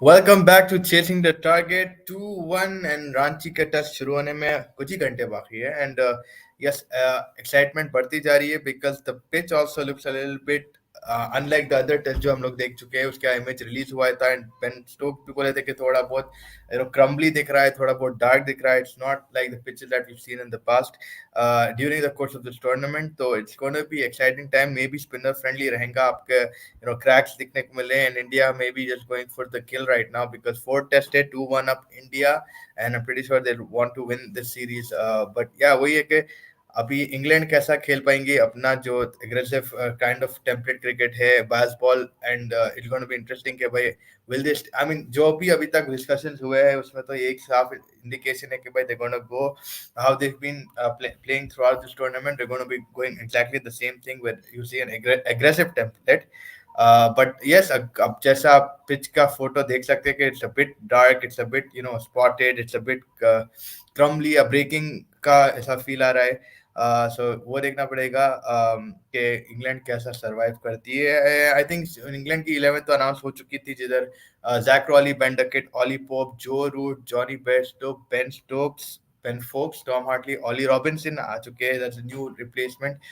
Welcome back to chasing the target 2-1 and Ranchi का test शुरू होने में कुछ ही घंटे बाकी है एंड यस एक्साइटमेंट बढ़ती जा रही है because the pitch also looks a little bit unlike the other test जो हम लोग देख चुके हैं उसका इमेज रिलीज हुआ था एंड बेन स्टोक भी बोले थे कि थोड़ा बहुत क्रम्बली दिख रहा है थोड़ा बहुत डार्क दिख रहा है it's not like the pitches that we seen in the past during the course of this tournament तो it's going to be exciting time may be spinner friendly रहेगा आपके cracks दिखने को मिले and India may be just going for the kill right now because four tested 2-1 up India and I'm pretty sure they want to win this series but yeah वही है कि अभी England कैसा खेल पाएंगे अपना जो aggressive kind of template cricket है Bazball and it's going to be interesting कि भाई विल दिस आई मीन जो भी अभी तक डिस्कशंस हुए हैं उसमें तो एक साफ इंडिकेशन है कि भाई they gonna go how they've been playing throughout this tournament. They're going to be going exactly the same thing where you see an aggressive template. But yes, अब जैसा आप पिच का फोटो देख सकते हैं कि it's a bit dark, it's a bit spotted, it's a bit crumbly या breaking का ऐसा फील आ रहा है. सो वो देखना पड़ेगा कि इंग्लैंड कैसा सरवाइव करती है. आई थिंक इंग्लैंड की 11 तो अनाउंस हो चुकी थी जिधर Jack Crawley, Ben Duckett, Ollie Pope, Joe Root, Jonny Bairstow, Ben Stokes, Ben Folks, Tom Hartley, Ollie Robinson आ चुके हैं. That's a new replacement.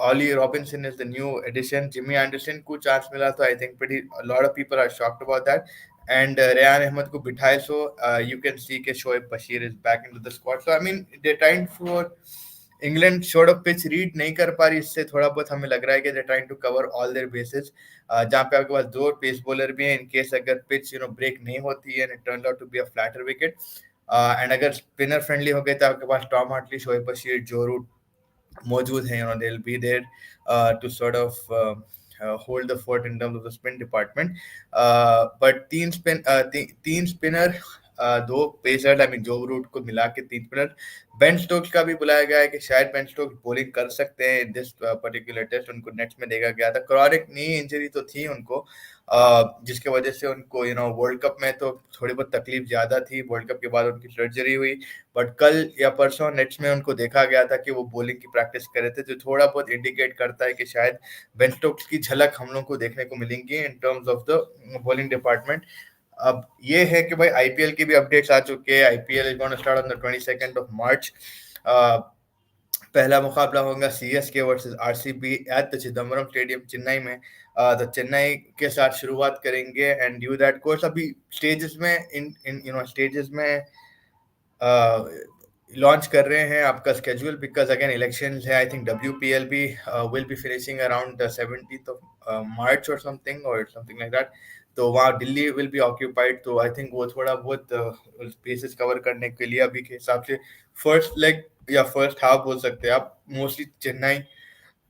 Ollie Robinson is the new addition. Jimmy Anderson को chance मिला तो I think pretty a lot of people are shocked about that. And Rayan Ahmed को बिठाए so you can see कि Shoaib Bashir is back into the squad. So I mean they're trying for England short of pitch read नहीं कर पा रही इससे थोड़ा बहुत हमें लग रहा है कि they trying to cover all their bases जहां पे आपके पास दो पेस बॉलर भी हैं इन केस अगर पिच ब्रेक नहीं होती है and it turns out to be a flatter wicket and अगर स्पिनर फ्रेंडली हो गए तो आपके पास Tom Hartley, Shoaib Bashir, Joe Root मौजूद हैं. They'll be there to sort of hold the fort in terms of the spin department. But तीन spinner, दो पेसर, आई मीन जो रूट को मिला के तीन स्पिनर. बेन स्टोक्स का भी बुलाया गया है कि शायद बेन स्टोक्स बॉलिंग कर सकते हैं इन दिस पर्टिकुलर टेस्ट. उनको नेट्स में देखा गया था. क्रॉनिक नी इंजरी तो थी उनको जिसके वजह से उनको वर्ल्ड कप में तो थोड़ी बहुत तकलीफ ज्यादा थी. वर्ल्ड कप के बाद उनकी सर्जरी हुई बट कल या परसों नेट्स में उनको देखा गया था कि वो बॉलिंग की प्रैक्टिस कर रहे थे जो थोड़ा बहुत इंडिकेट करता है कि शायद बेन स्टोक्स की झलक हम लोग को देखने को मिलेंगी in terms of the bowling department. अब ये है कि भाई आईपीएल की भी अपडेट्स आ चुके हैं. IPL is gonna start on the 22nd of March. पहला मुकाबला होगा CSK versus RCB at the Chidambaram stadium Chennai में. तो चेन्नई के साथ शुरुआत करेंगे एंड ड्यू दैट कोर्स अभी स्टेजेस में इन इन स्टेजेस में लॉन्च कर रहे हैं आपका स्केड्यूल बिकॉज अगेन इलेक्शन है. आई थिंक डब्ल्यूपीएल भी will be finishing around 17th of March or something like that. तो वहाँ दिल्ली विल बी ऑक्यूपाइड. तो आई थिंक वो थोड़ा बहुत स्पेसेस कवर करने के लिए अभी के हिसाब से फर्स्ट लेग या फर्स्ट हाफ बोल सकते हैं आप. मोस्टली चेन्नई,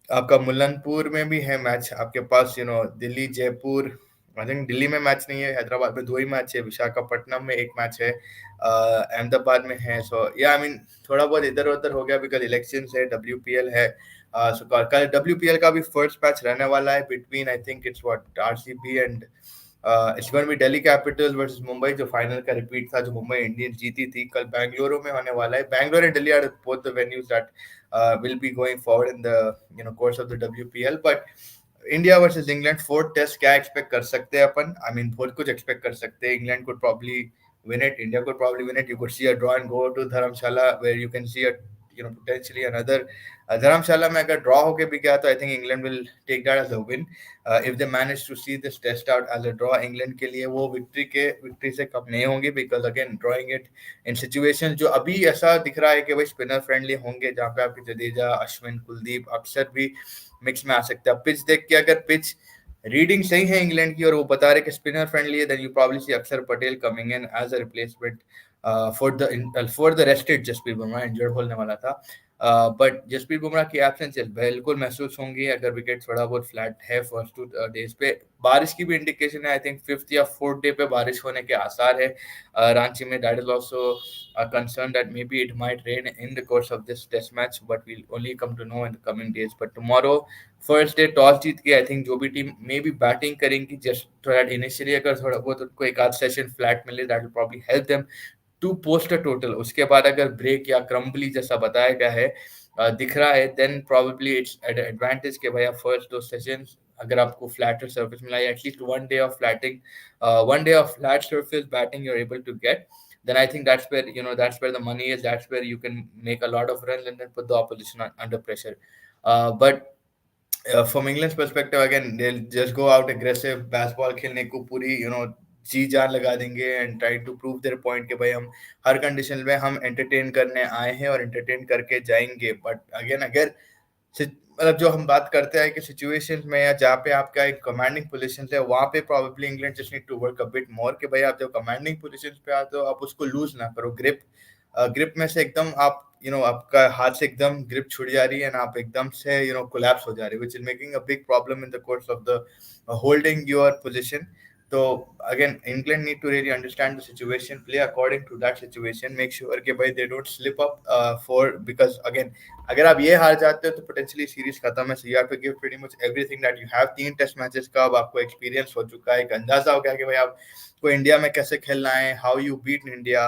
आपका मुल्लनपुर में भी है मैच आपके पास. दिल्ली, जयपुर, आई थिंक दिल्ली में मैच नहीं है. हैदराबाद में दो ही मैच है. विशाखापट्टनम में एक मैच है. अहमदाबाद में है. सो या आई मीन थोड़ा बहुत इधर उधर हो गया बिकॉज इलेक्शन है, डब्ल्यूपीएल है. सो कल डब्ल्यूपीएल का भी फर्स्ट मैच रहने वाला है between I think it's what RCB and it's going to be Delhi Capitals versus Mumbai जो फाइनल का रिपीट था जो मुंबई इंडियंस जीती थी. कल बेंगलुरु में होने वाला है. Bangalore and Delhi are both the venues that will be going forward in the course of the WPL. But India versus England fourth test क्या एक्सपेक्ट कर सकते हैं अपन. आई मीन बहुत कुछ एक्सपेक्ट कर सकते हैं. England could probably win it. India could probably win it. You could see a draw and go to Dharamshala where you can see a potentially another Dharamshala में अगर ड्रॉ होके भी गया तो I think England will take that as a win. If they manage to see this test out as a draw England के लिए वो victory से कम नहीं होंगी because again drawing it in situation जो अभी ऐसा दिख रहा है कि भाई स्पिनर फ्रेंडली होंगे जहाँ पे आपके जडेजा, अश्विन, कुलदीप अक्सर भी मिक्स में आ सकते हैं. पिच देख के अगर पिच रीडिंग सही है इंग्लैंड की और वो बता रहे कि स्पिनर फ्रेंडली है then you probably see Axar Patel coming in as a replacement for the rested Jasprit Bumrah. Injured बोलने वाला था बट जसप्रीत बुमराह की एब्सेंस बिल्कुल महसूस होंगी अगर विकेट थोड़ा बहुत फ्लैट है फर्स्ट 2 डेज पे. बारिश की भी इंडिकेशन है. आई थिंक 5th या 4th डे पे बारिश होने के आसार है रांची में. That is also concerned that maybe it might rain in the course of this test match but we'll only come to know in the coming days. But tomorrow first day toss जीत के I think जो भी team may be batting करेंगी just थोड़ा initially अगर थोड़ा बहुत उनको एक आध सेशन फ्लैट मिले that will probably help them to post a total. उसके बाद अगर ब्रेक या क्रम्बली जैसा बताया गया है दिख रहा है देन प्रॉब्ली इट्स एडवांटेज के भैया फर्स्ट दो सेशंस अगर आपको फ्लैटर सर्फेस मिला या at least one day of flat surface batting you're able to get, then I think that's where the money is. That's where you can make a lot of runs and then put the opposition under pressure. But from England's perspective, again, they'll just go out aggressive, basketball खेलने को पूरी जी जान लगा देंगे and try to prove their point कि भाई हम हर condition में हम entertain करने आए हैं और entertain करके जाएंगे. But again, अगर मतलब जो हम बात करते हैं कि सिचुएशंस में या जहाँ पे आपका एक कमांडिंग पोजीशन है, वहाँ पे probably England just need to work a bit more कि भाई आप जब कमांडिंग पोजीशन पे आते हो आप उसको लूज ना करो. ग्रिप में से एकदम आप आपका हाथ से एकदम ग्रिप छूट जा रही है ना, आप एकदम से कोलैप्स हो जा रही है, which is making a big problem in the course of the holding your position. तो again, England need to really understand the situation, play according to that situation, make sure कि भाई they don't slip up because again, अगर आप ये हार जाते हो तो पोटेंशियली सीरीज खत्म है. So you have to give pretty much everything that you have. 3 test matches का अब आपको एक्सपीरियंस हो चुका है, एक अंदाजा हो गया कि भाई आप को इंडिया में कैसे खेलना है, how you beat India.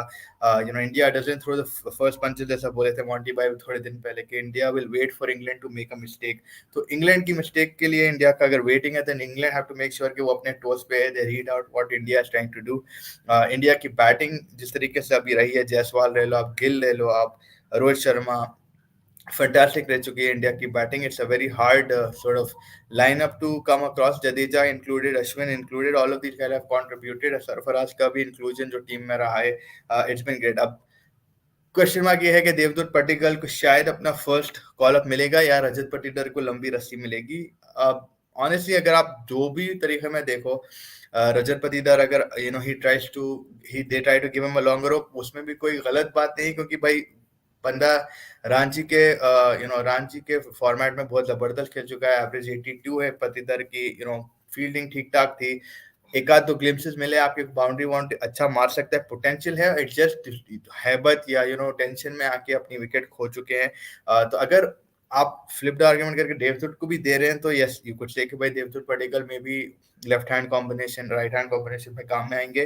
India doesn't throw the first punches, जैसा बोले थे मॉन्टी भाई थोड़े दिन पहले कि India will wait for England to make a mistake. तो इंग्लैंड की मिस्टेक के लिए इंडिया का अगर वेटिंग है, then England have to make sure कि वो अपने टोस पे है, they read out what India is trying to do. India की बैटिंग जिस तरीके से अभी रही है, जायसवाल ले लो आप, गिल ले लो आप, रोहित शर्मा, fantastic रह चुकी है इंडिया की batting. It's a very hard sort of lineup to come across. Jadeja included, Ashwin included, all of these guys have contributed. Sarfaraz का भी inclusion जो टीम में रहा है, it's been great. अब क्वेश्चन मार्क ये है कि देवदूत पट्टिकल को शायद अपना फर्स्ट कॉल अप मिलेगा या रजत पाटीदार को लंबी रस्सी मिलेगी. अब ऑनेस्टली अगर आप जो भी तरीके में देखो, रजत पाटीदार अगर he they try to give him a longer rope, उसमें भी कोई गलत बात नहीं, क्योंकि भाई बंदा रांची के फॉर्मेट में बहुत जबरदस्त खेल चुका है. एवरेज 82 है पाटीदार की. फील्डिंग ठीक ठाक थी, एक आध दो ग्लिम्सेस मिले, आपके बाउंड्री वाउंड्री अच्छा मार सकता है, पोटेंशियल है. इट्स जस्ट हैबत या टेंशन में आके अपनी विकेट खो चुके हैं. तो अगर आप फ्लिप द आर्गुमेंट करके देवदूत को भी दे रहे हैं तो यस यू कुड से कि भाई देवदूत पडिक्कल में भी left hand combination, right hand combination में काम में आएंगे.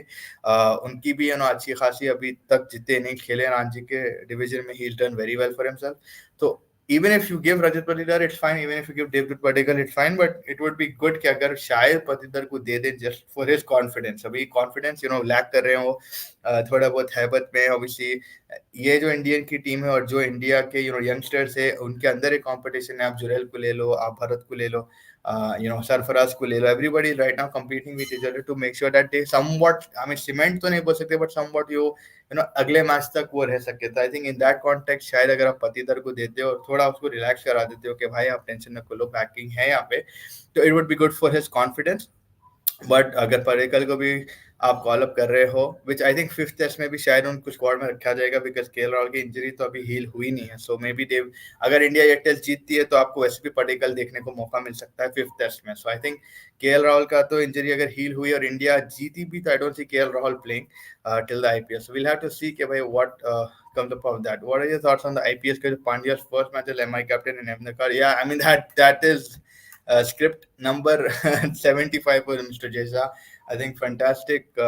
उनकी भी अच्छी खासी अभी तक जितने इनिंग खेले रांची के डिवीजन में, he is done very well for himself. तो even if you give Rajat Patidar, it's fine. Even if you give Devdutt Padikkal, it's fine. But it would be good कि अगर शायद Patidar को दे दे just for his confidence. अभी confidence lack कर रहे हो थोड़ा बहुत हैबत में. Obviously ये जो इंडियन की टीम है और जो इंडिया के यंगस्टर्स है, उनके अंदर एक कंपटीशन है. आप जुरेल को ले लो, आप भरत को ले लो, सरफराज को ले लो. Everybody right now competing with each other to make sure that they somewhat, I mean cement तो नहीं बोल सकते, but somewhat अगले मैच तक वो रह सके. तो I think in that context शायद अगर आप पाटीदार को देते हो और थोड़ा उसको रिलैक्स करा देते हो कि भाई आप टेंशन न लो, बैकिंग है यहाँ पे, तो it would be good for his confidence. But अगर परेकल को भी आप कॉल अप कर रहे हो, विच आई थिंक फिफ्थ टेस्ट में भी शायद उनको स्क्वाड में रखा जाएगा, बिकॉज केएल राहुल की इंजरी तो अभी हील हुई नहीं है. सो मे बी देव, अगर इंडिया ये टेस्ट जीतती है तो आपको वैसे भी पटेकल देखने को मौका मिल सकता है फिफ्थ टेस्ट में. सो आई थिंक केएल राहुल का तो इंजरी अगर हील हुई और इंडिया जीती भी, तो I don't see KL Rahul playing till the IPL. So we'll have to see कि भाई what comes up of that. What are your thoughts on the IPS? Because Pandya's first match as MI captain in Ahmedabad. Yeah, I mean that is script number 75 for Mr. Jeza. I think fantastic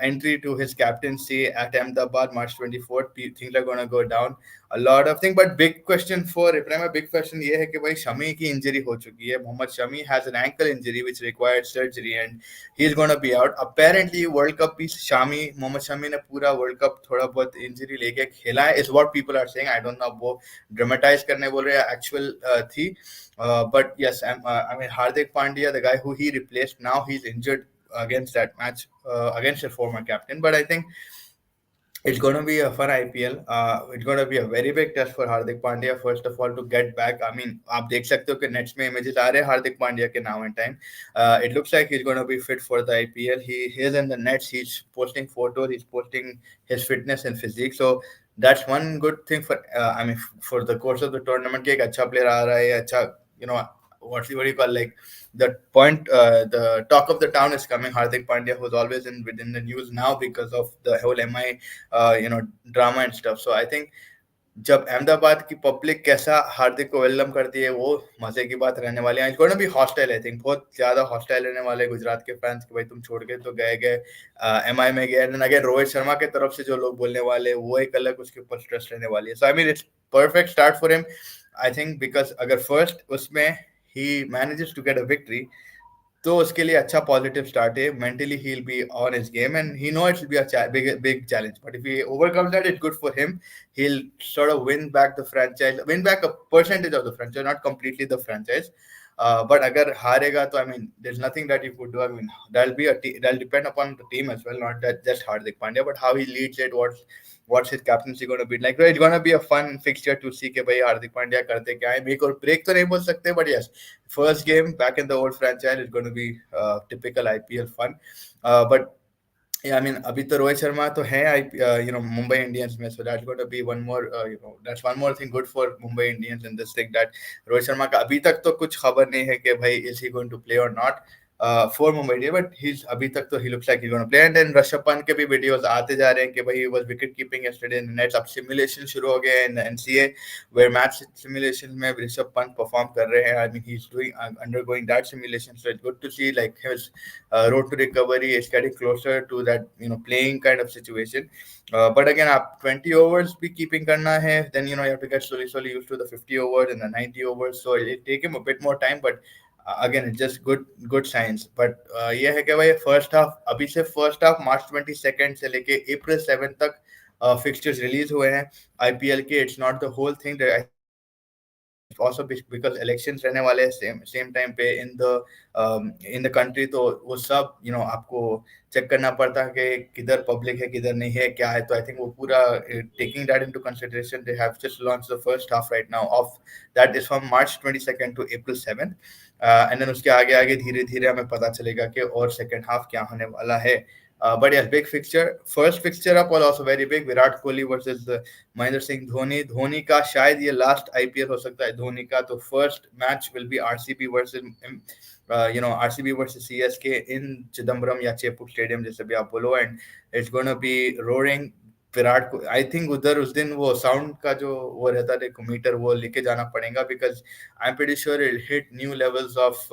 entry to his captaincy at Ahmedabad, March 24th. Things are going to go down. A lot of things, but big question for Ibrahim, a big question ये है कि भाई शमी की injury हो चुकी है. Mohammed Shami has an ankle injury which required surgery and he is going to be out. Apparently World Cup भी मोहम्मद शमी ने पूरा वर्ल्ड कप थोड़ा बहुत इंजरी लेके खेला है, is what people are saying. I don't know वो ड्रामेटाइज करने बोल रहे हैं, एक्चुअल थी. But yes, I mean Hardik Pandya, the guy who he replaced, now he's injured against that match against his former captain. But I think it's going to be a fun IPL. It's going to be a very big test for Hardik Pandya. First of all, to get back. I mean, आप देख सकते हो कि nets में images आ रहे हैं हार्दिक पांड्या के now and time. It looks like he's going to be fit for the IPL. He is in the nets. He's posting photos. He's posting his fitness and physique. So that's one good thing for. I mean, for the course of the tournament, कि एक अच्छा player आ रहा है, अच्छा what do you call, like the talk of the town is coming. Hardik Pandya, who's always within the news now because of the whole MI drama and stuff. So I think जब अहमदाबाद की public कैसा हार्दिक को welcome करती है, वो मजे की बात रहने वाली है. It's gonna B hostile. I think बहुत ज्यादा हॉस्टाइल रहने वाले गुजरात के फैंस कि भाई तुम छोड़ के तो गए एमआई में गए. एंड अगेन रोहित शर्मा की तरफ से जो लोग बोलने वाले, वो एक अलग उसके ऊपर स्ट्रेस रहने वाली है. So I mean it's perfect start for him, I think, because अगर फर्स्ट उसमें he manages to get a victory, तो उसके लिए अच्छा पॉजिटिव स्टार्ट है. Mentally he'll be on his game and he know it will be a big challenge, but if he overcomes that, it's good for him. He'll sort of win back the franchise, win back a percentage of the franchise, not completely the franchise. But अगर हारेगा तो I mean there's nothing that you could do. I mean that'll depend upon the team as well, not that just Hardik Pandya, but how he leads it, what's his captaincy going to be like. It's going to be a fun fixture to see कि भाई हार्दिक पांड्या करते क्या है. Make और break तो नहीं बोल सकते, but yes, first game back in the old franchise is going to be typical IPL fun. But yeah, I mean, अभी तो रोहित शर्मा तो है Mumbai Indians में, so that's going to be one more that's one more thing good for Mumbai Indians in this thing, that Rohit Sharma का अभी तक तो कुछ खबर नहीं है कि भाई is he going to play or not for Mumbai Indians, but he's अभी तक तो he looks like he's going to play. And then Rishabh Pant के भी videos आते जा रहे हैं कि भाई he was wicket keeping yesterday in the nets. अब simulation शुरू हो गए in the NCA where match simulation में ऋषभ पंत perform कर रहे हैं. I mean he's doing undergoing that simulation, so it's good to see like his road to recovery is getting closer to that playing kind of situation. But again, आप 20 overs भी keeping करना है, then you have to get slowly used to the 50 overs and the 90 overs, so it take him a bit more time, but again it's just good signs. But ये है कि भाई first half, अभी से first half मार्च 22 से लेके अप्रैल 7 तक fixtures release हुए हैं आईपीएल के. It's not the whole thing, I think also because elections रहने वाले हैं same time पे in the country, तो वो सब आपको चेक करना पड़ता है कि किधर पब्लिक है किधर नहीं है क्या है. तो आई थिंक वो पूरा taking that into consideration, they have just launched the first half right now of that is from March 22nd to April 7th, and then उसके आगे आगे धीरे धीरे हमें पता चलेगा कि और second half क्या होने वाला है. But yes, big fixture. First fixture up was also very big. Virat Kohli versus Mahendra Singh Dhoni. Dhoni का शायद ये last IPL हो सकता है धोनी का. तो first match will be RCB versus RCB versus CSK in Chidambaram या चेपूक स्टेडियम जैसे भी आप बोलो, and it's gonna be roaring. Virat को आई थिंक उधर उस दिन वो साउंड का जो वो रहता है मीटर वो लेके जाना पड़ेगा, because I am pretty sure it hit new levels of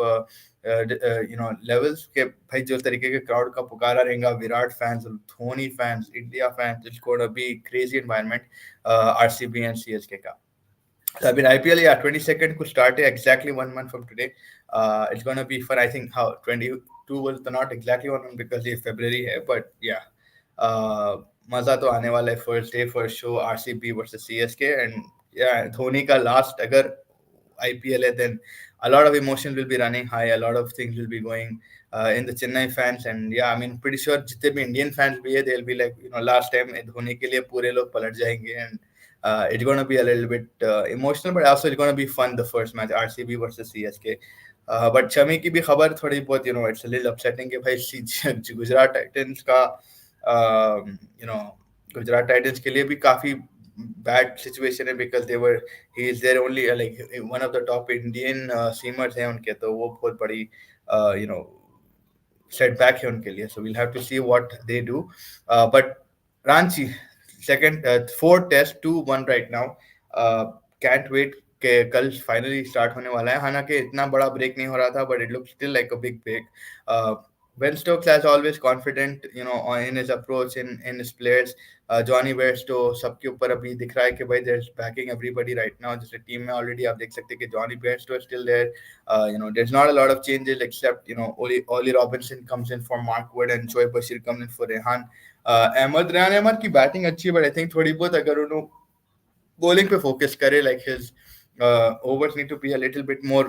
levels के भाई जो तरीके के क्राउड का पुकारा रहेगा. Virat fans, Dhoni fans, India fans, it's gonna be crazy environment RCB and CSK का. I mean, IPL, yeah, 22nd could start exactly 1 month from today. It's going to be fun. I think how 22 was not exactly 1 month because it's February है, but yeah. मजा तो आने वाला है. First day first show RCB versus CSK, and yeah, Dhoni का last अगर IPL है, then a lot of emotions will be running high, a lot of things will be going in the Chennai fans, and yeah, I mean, pretty sure जितने भी Indian fans भी है, they'll be like, last time Dhoni के लिए पूरे लोग पलट जाएंगे, and it's going to be a little bit emotional, but also it's going to be fun, the first match, RCB versus CSK. But Shami की भी खबर थोड़ी बहुत, it's a little upsetting कि भाई गुजरात टाइटंस का गुजरात टाइटंस के लिए भी काफी bad situation है, because he is there only like one of the top Indian seamers है उनके, तो वो बहुत बड़ी setback है उनके लिए. So we'll have to see what they do. But Ranchi second fourth test 2-1 right now. Can't wait के कल फाइनली स्टार्ट होने वाला है. हालांकि इतना बड़ा ब्रेक नहीं हो रहा था, but it looks still like a big break. Ben Stokes as always confident, in his approach, in his players. Johnny Bairstow सबके ऊपर अभी दिख रहा है कि भाई there's backing everybody right now. जैसे टीम में already आप देख सकते हैं कि Johnny Bairstow is still there. There's not a lot of changes except Oli Robinson comes in for Mark Wood and Shoaib Bashir comes in for Rehan Rehan Ahmed की batting अच्छी है, but I think थोड़ी बहुत अगर उन्होंने bowling पे focus करे, like his overs need to be a little bit more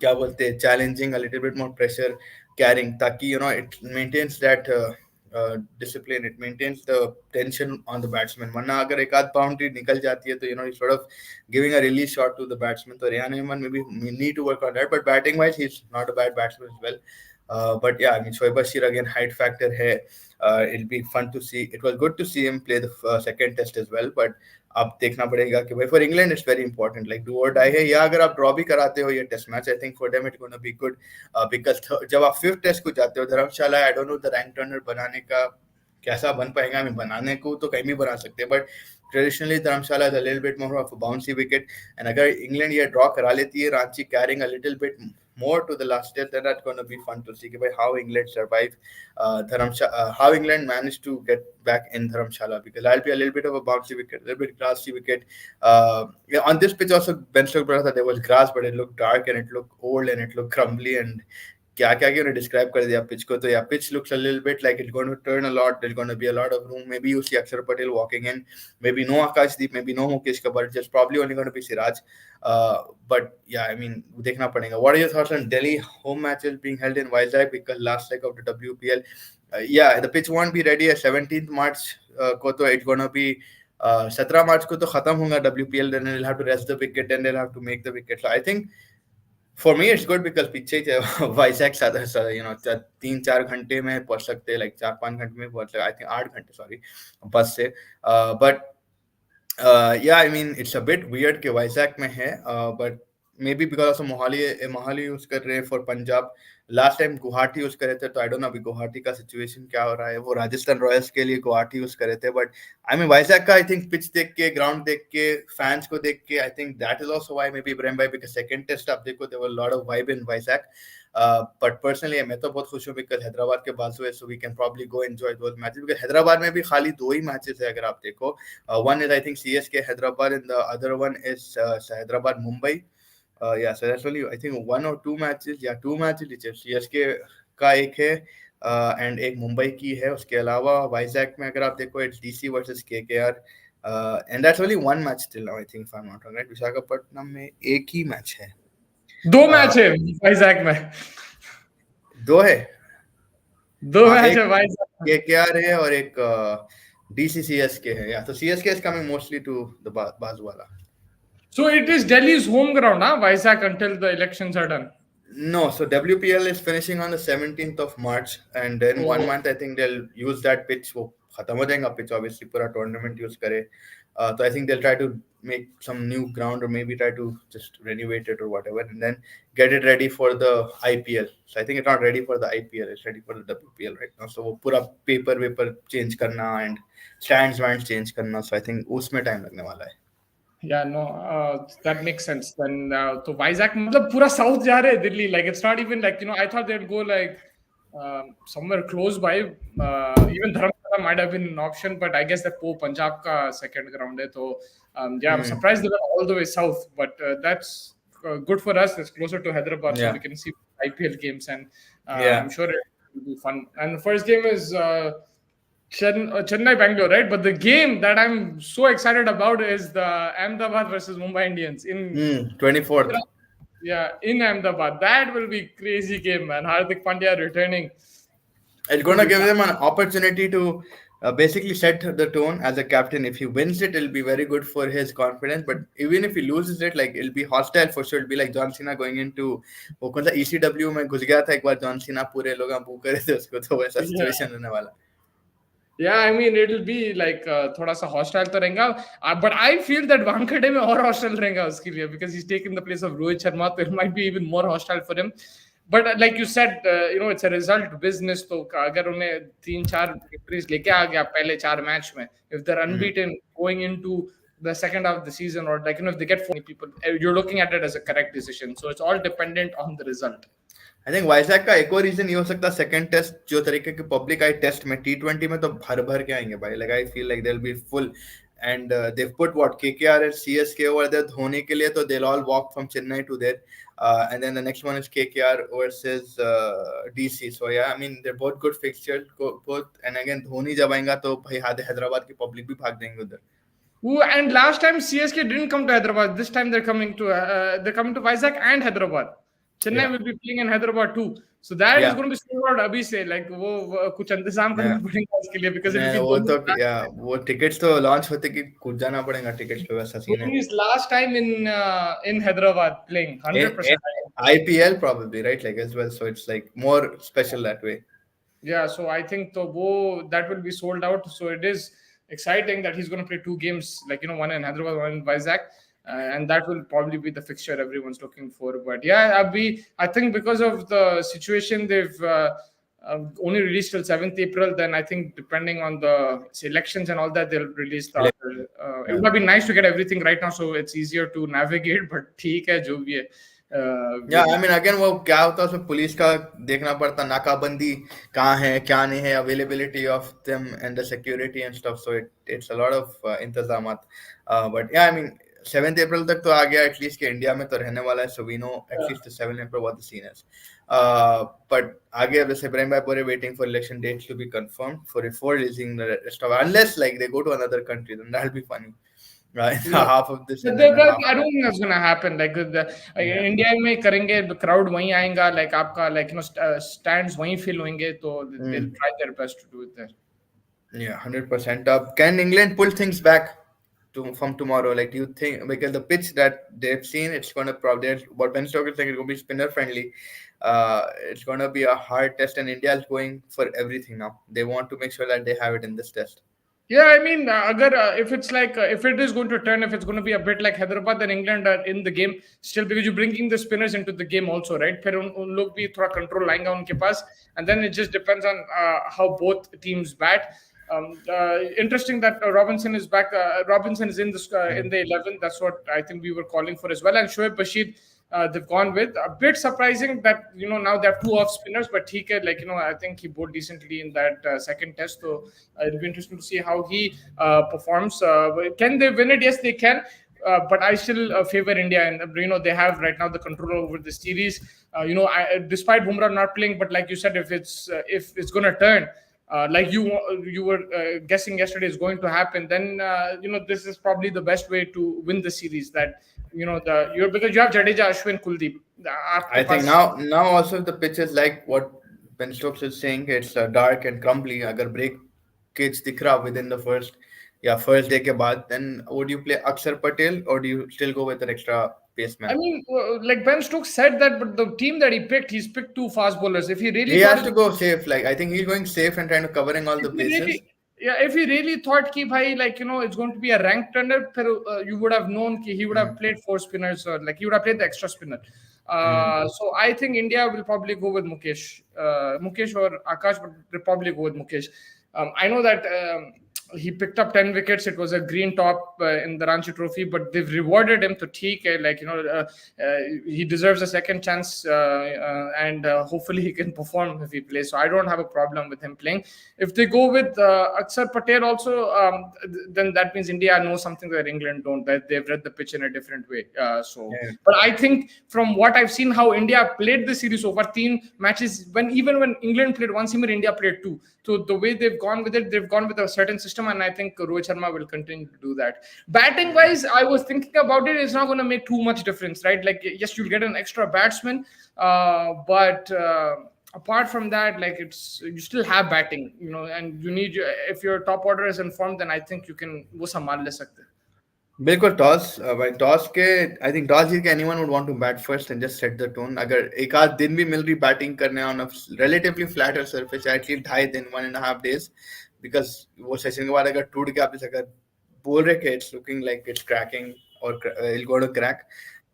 क्या बोलते हैं challenging, a little bit more pressure carrying, ताकि it maintains that discipline, it maintains the tension on the batsman. वरना अगर एक आध बाउंड्री निकल जाती है तो he's sort of giving a release shot to the batsman. तो Rehan Ahmad maybe need to work on that, but batting wise he's not a bad batsman as well. But yeah, I mean, Shoaib Bashir again height factor है. It'll be fun to see. It was good to see him play the second test as well, but अब देखना पड़ेगा कि भाई for England it's very important, like do और die है, या अगर आप ड्रॉ भी कराते हो ये test match, I think for them it's gonna be good, because जब आप फिफ्थ टेस्ट को जाते हो Dharamshala, I don't know the rank turner बनाने का कैसा बन पाएगा. मैं बनाने को तो कहीं भी बना सकते हैं, but traditionally Dharamshala is a little bit more of a bouncy wicket, and अगर इंग्लैंड ये ड्रॉ करा लेती है, Ranchi carrying a little bit more to the last day, then that's going to be fun to see how England survive how England managed to get back in Dharamshala, because that'll be a little bit of a bouncy wicket, a little bit grassy wicket. Yeah, on this pitch also, Ben Stokes that there was grass, but it looked dark and it looked old and it looked crumbly, and क्या क्या क्या उन्हें describe कर दिया pitch को. तो या pitch looks a little bit like it's going to turn a lot. There's going to be a lot of room. Maybe you see Akshar Patel walking in. Maybe no Akashdeep. Maybe no Mukesh Kabir. Just probably only going to be Siraj. But yeah, I mean, देखना पड़ेगा. What are your thoughts on Delhi home matches being held in Vizag because last leg of the WPL? Yeah, the pitch won't be ready at 17th March. को तो it's going to be 17 March को तो खत्म होगा WPL. Then they'll have to rest the wicket and they'll have to make the wicket. So I think for me it's good because पीछे वाइजैक तीन चार घंटे में पहुंच सकते हैं, लाइक 4-5 घंटे में पहुंच सकते, आई थिंक 8 घंटे सॉरी बस से. But yeah, I mean it's a bit weird कि वाइजैक में है, but maybe because of Mohali use कर रहे हैं for Punjab. Last time Guwahati use करे थे, तो आई डोंट नो अभी गुवाहाटी का सिचुएशन क्या हो रहा है. वो राजस्थान रॉयल्स के लिए गुवाहाटी यूज करे थे, बट आई मीन वाइजैक का आई थिंक पिच देख के, ग्राउंड देख के, फैंस को देख के, I think that is also why maybe Ibrahim भाई, बिकॉज़ सेकंड टेस्ट आप देखो there were lot of vibe in Vizag. But personally मैं तो बहुत खुश हूँ बिकॉज हैदराबाद के बाजू है, so we can probably go enjoy those matches, because Hyderabad में भी खाली 2 ही मैचेस है अगर आप देखो. One is I think CSK Hyderabad and the other one is Hyderabad Mumbai. Yeah, so that's only I think 1 or 2 matches. Yeah, 2 matches which is CSK का एक है एंड एक मुंबई की है. उसके अलावा वाइजैक में अगर आप देखो it's DC versus KKR and that's only 1 match till now I think, if I am not wrong. Visakhapatnam में एक ही मैच है. 2 मैच है वाइजैक में. 2 है. 2 मैच है वाइजैक में. केकेआर है और एक डीसीसीएसके है. या तो CSK is coming mostly to the बाजूवाला. So it is Delhi's home ground, huh? Vizag, until the elections are done. No, so WPL is finishing on the 17th of March, and then 1 month I think they'll use that pitch. वो खत्म हो जाएगा pitch, obviously पूरा tournament use करे. So I think they'll try to make some new ground or maybe try to just renovate it or whatever, and then get it ready for the IPL. So I think it's not ready for the IPL; it's ready for the WPL right now. So वो पूरा paper change करना and stands change करना. So I think उसमें time लगने वाला है. Yeah, no, that makes sense. Then तो Vizag मतलब पूरा south जा रहे हैं Delhi. Like it's not even like, I thought they'd go like somewhere close by. Even Dharamshala might have been an option, but I guess that Punjab का second ground है. So yeah, I'm surprised they were all the way south, but that's good for us. It's closer to Hyderabad, so we can see IPL games, and I'm sure it will be fun. And the first game is Chennai Bangalore, right? But the game that I'm so excited about is the Ahmedabad versus Mumbai Indians in 24th. Yeah, in Ahmedabad. That will be crazy game, man. Hardik Pandya returning. It's going to give them an opportunity to basically set the tone as a captain. If he wins it, it'll be very good for his confidence. But even if he loses it, like it'll be hostile for sure. It'll be like John Cena going into वो कौन सा ECW में घुस गया था एक बार John Cena, पूरे लोग बू करे थे उसको, तो वैसा सिचुएशन होने वाला. Yeah, I mean it'll be like थोड़ा सा hostile तो रहेगा, but I feel that Wankhede में और hostile रहेगा उसके लिए, because he's taken the place of Rohit Sharma, so it might be even more hostile for him. But like you said, it's a result business. तो अगर उन्हें 3-4 victories लेके आ गया पहले 4 मैच में, if they're unbeaten going into the second half of the season, or like if they get 40 people, you're looking at it as a correct decision. So it's all dependent on the result. I think Vizag का एक और reason ये हो सकता है, second test जो तरीके के पब्लिक आई टेस्ट में, T20 में तो भर के आएंगे भाई. Like I feel like they will be full, and they put what KKR and CSK over there Dhoni के लिए, तो they will all walk from Chennai to there, and then the next one is KKR versus DC. So yeah I mean they are both good fixtures both, and again Dhoni जब आएगा तो भाई हैदराबाद की public भी भाग देंगे उधर. And last time CSK didn't come to Hyderabad. This time they're coming to Vizag and Hyderabad. Chennai will be playing in Hyderabad too. So that is going to be sold out abhi se, like वो कुछ इंतजाम करना पड़ेगा उसके लिए, because वो तो वो टिकट्स तो लॉन्च होते कि कूद जाना पड़ेगा टिकट्स पे, वैसा सीन है. His last time in Hyderabad playing 100%. IPL probably, right, like as well, so it's like more special that way. Yeah, so I think that will be sold out. So it is exciting that he's going to play 2 games, like one in Hyderabad, one in Vizag. And that will probably be the fixture everyone's looking for. But yeah, I think because of the situation, they've only released till 7th April. Then I think depending on the selections and all that, they'll release the it would have been nice to get everything right now, so it's easier to navigate. But theek hai jo bhi hai. या with I mean again वो क्या होता है उसमें police का देखना पड़ता नाकाबंदी कहाँ है क्या नहीं है availability of them and the security and stuff so it's a lot of इंतजामात but yeah I mean 7th अप्रैल तक तो आ गया एटलीस्ट कि इंडिया में तो रहने वाला है so we know at least 7th April what the scene is but आगे अब जैसे इब्राहिम भाई बोले waiting for election dates to be confirmed for before releasing the rest of unless like they go to another country then that will be funny yeah. half of this But and then half I don't think that's gonna happen. Like yeah India में करेंगे, crowd वहीं आएगा, like आपका like stands वहीं fill होंगे, तो they'll mm. try their best to do it there. Yeah, 100%. Can England pull things back from tomorrow? Like, do you think because the pitch that they've seen, it's going to probably what Ben Stokes is saying, it's going to be spinner friendly. It's going to be a hard test, and India is going for everything now. They want to make sure that they have it in this test. Yeah, I mean, if it's like if it is going to turn, if it's going to be a bit like Hyderabad, then England are in the game still because you're bringing the spinners into the game also, right? फिर उन लोग भी थोड़ा control लाएंगे उनके पास, and then it just depends on how both teams bat. Interesting that Robinson is back. Robinson is in in the 11. That's what I think we were calling for as well. And Shoaib Bashir, they've gone with. A bit surprising that now they have two off spinners, but he can I think he bowled decently in that second test. So it'll be interesting to see how he performs. Can they win it? Yes, they can. But I still favor India, and they have right now the control over the series. Despite Bumrah not playing, but like you said, if it's going to turn, like you were guessing yesterday is going to happen, then this is probably the best way to win the series. That because you have Jadeja, Ashwin, Kuldeep. I आपके think pass now also the pitch is like what Ben Stokes is saying. It's dark and crumbly. Agar breakage दिख रहा within the first day के बाद, then would you play Akshar Patel or do you still go with an extra I paceman? mean, like Ben Stokes said that, but the team that he's picked two fast bowlers. If he really He thought has to go safe. Like I think he's going safe and trying to covering all if the he bases. really yeah, if he really thought ki bhai, it's going to be a ranked turner, you would have known ki he would have Mm. played four spinners, or like he would have played the extra spinner. Mm. So I think India will probably go with Mukesh or Akash, but they'll probably go with Mukesh. I know that he picked up 10 wickets. It was a green top in the Ranchi Trophy, but they've rewarded him to theek hai, he deserves a second chance, and hopefully he can perform if he plays. So I don't have a problem with him playing. If they go with Akshar Patel also, then that means India knows something that England don't, that they've read the pitch in a different way. Yeah. But I think from what I've seen, how India played the series over 3 matches, even when England played one seamer, India played two. So the way they've gone with it, they've gone with a certain system, and I think Rohit Sharma will continue to do that. Batting wise, I was thinking about it. It's not going to make too much difference, right? Like, yes, you'll get an extra batsman, but apart from that, like you still have batting, and you need if your top order is informed, then I think you can वो संभाल ले सकते. बिल्कुल toss भाई toss के I think toss जीत के anyone would want to bat first and just set the tone अगर एक आध दिन भी मिल रही बैटिंग करने on a relatively flatter surface at least 2.5 दिन 1.5 days बिकॉज वो सेशन के बाद अगर टूट गया आप अगर बोल रहे कि it's looking like it's cracking और इट गोट टू क्रैक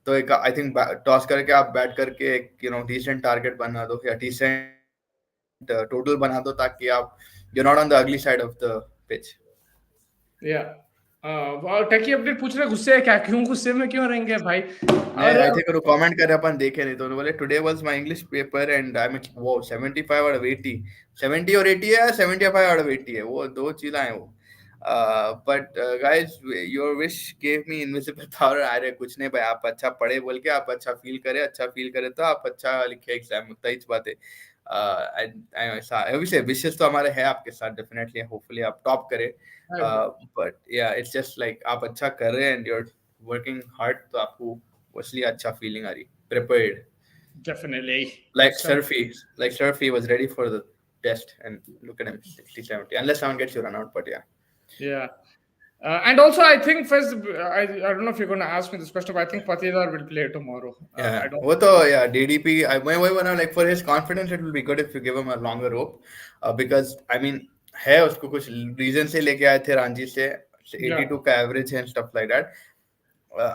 तो एक आई थिंक टॉस करके आप बैट करके एक डिसेंट टारगेट बना दो या डिसेंट टोटल बना दो ताकि आप यू नॉट ऑन द अगली side of the pitch. Yeah. टेकी अपडेट पूछ रहे गुस्से है क्या, क्यों गुस्से में क्यों रहेंगे भाई? नहीं, और आई थिंक वो कमेंट करे अपन देखे नहीं तो उन्होंने बोले today was my English paper and I mean वो 75 आउट ऑफ 80 70 और 80 है 75 आउट ऑफ 80 है वो दो चीजें हैं वो but guys your wish gave me invisible power. अरे कुछ नहीं भाई आप अच्छा पढ़े बोल के आप अच्छा फील करे तो आप अच्छा लिखे एग्जाम उतना ही बात है. ऐसा विशेष तो हमारे है आपके साथ डेफिनेटली होपफुली आप टॉप करें बट या इट्स जस्ट लाइक आप अच्छा कर रहे हैं एंड यूर वर्किंग हार्ड तो आपको इसलिए अच्छा फीलिंग आ रही prepared definitely like Surfy was ready for the test and look at him 60-70 unless someone gets you run out but yeah. And also, I think first, I don't know if you're going to ask me this question, but I think Patidar will play tomorrow. yeah I don't. वो तो yeah DDP I like for his confidence it will be good if you give him a longer rope because I mean है उसको कुछ reason से लेके आए थे रांची से 82 का एवरेज है and stuff like that.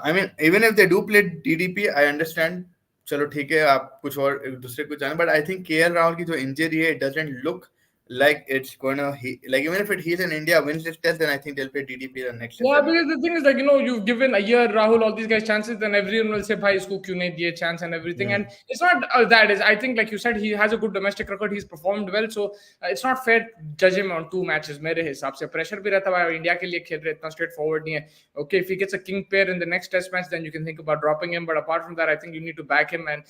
I mean even if they do play DDP I understand चलो ठीक है आप कुछ और दूसरे कुछ जाने but I think KL Rahul की जो इंजरी है it doesn't look like it's gonna like even if he's in India wins this test, then I think they'll play DDP the next test Yeah, anyway. because the thing is, like, you've given a year, Rahul, all these guys chances, then everyone will say, bhai, isko kyun nahi diye chance and everything. Hmm. And it's not that. Is I think, like you said, he has a good domestic record. He's performed well. So it's not fair to judge him on two matches, mere hisab se. Pressure bhi rehta hai, India ke liye khel rahe, itna straightforward nahi hai. Okay, if he gets a king pair in the next test match, then you can think about dropping him. But apart from that, I think you need to back him. And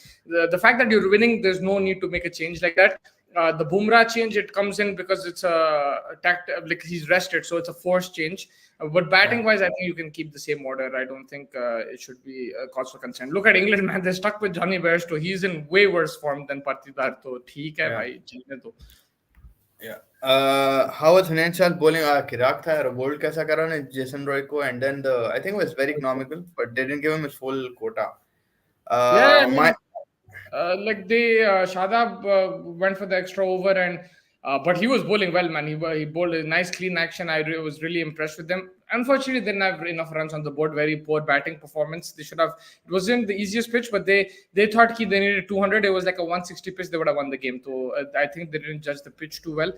the fact that you're winning, there's no need to make a change like that. The Bumrah change, it comes in because it's a tact, like he's rested, so it's a forced change. But Yeah. batting wise, I think you can keep the same order. I don't think it should be a cause for concern. Look at England, man. They're stuck with Johnny Bairstow. He's in way worse form than Patidar. So, theek hai, Yeah. bhai. चलने दो. Yeah. How was Financial bowling? Kirak tha यार bold कैसा करा ने Jason Roy को, and then I think it was very economical, but they didn't give him his full quota. Yeah, I My mean, like Shadab went for the extra over, and but he was bowling well, man. He bowled a nice clean action. Was really impressed with them. Unfortunately, they didn't have enough runs on the board. Very poor batting performance. They should have. It wasn't the easiest pitch, but they thought they needed 200. It was like a 160 pitch. They would have won the game. So I think they didn't judge the pitch too well.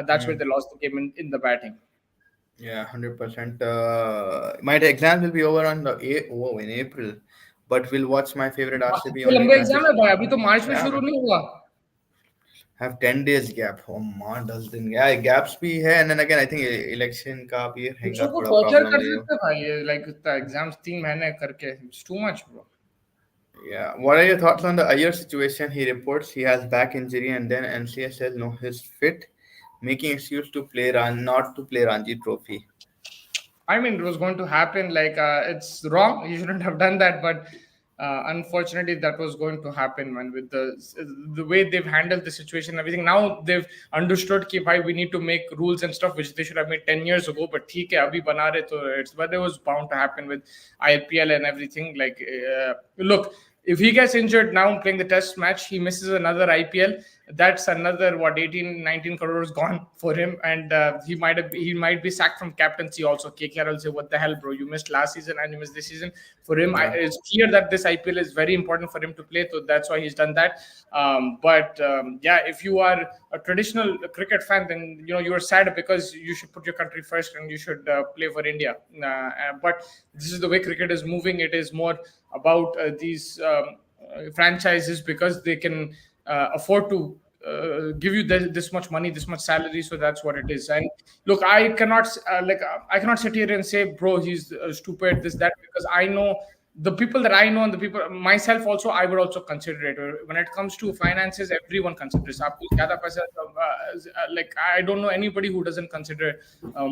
That's where they lost the game in the batting. Yeah, 100%. My exams will be over on in April, but we'll watch my favorite RCB इतने only लंबे matches. Exam है भाई. अभी तो मार्च में Yeah, शुरू man. नहीं हुआ. Have 10 days gap. Oh man, 10 दिन. Yeah, gaps भी है, and then again I think election का भी बच्चों रहेगा को थोड़ा टॉर्चर problem कर ये. देते हैं भाई. लाइक एग्जाम्स 3 महीने करके. It's too much bro. Yeah. What are your thoughts on the Iyer situation? He reports he has back injury, and then NCS says no, he's fit, making excuse to play not to play Ranji Trophy. I mean, it was going to happen. Like, it's wrong. You shouldn't have done that. But unfortunately, that was going to happen, man. With the way they've handled the situation, and everything. Now they've understood कि भाई we need to make rules and stuff, which they should have made 10 years ago. But ठीक है, अभी बना रहे तो it's. But it was bound to happen with IPL and everything. Like, look. If he gets injured now playing the test match, he misses another IPL. That's another 18, 19 crores gone for him, and he might be sacked from captaincy also. KKR will say, "What the hell, bro? You missed last season and you missed this season." For him, Yeah. it's clear that this IPL is very important for him to play, so that's why he's done that. But yeah, if you are a traditional cricket fan, then you are sad because you should put your country first and you should play for India. But this is the way cricket is moving. It is more about these franchises because they can afford to give you this much money, this much salary. So that's what it is. And look, I cannot sit here and say, bro, he's stupid, this that, because I know the people that I know and the people myself also, I would also consider it. When it comes to finances, everyone considers. आपको ज़्यादा पैसा, like I don't know anybody who doesn't consider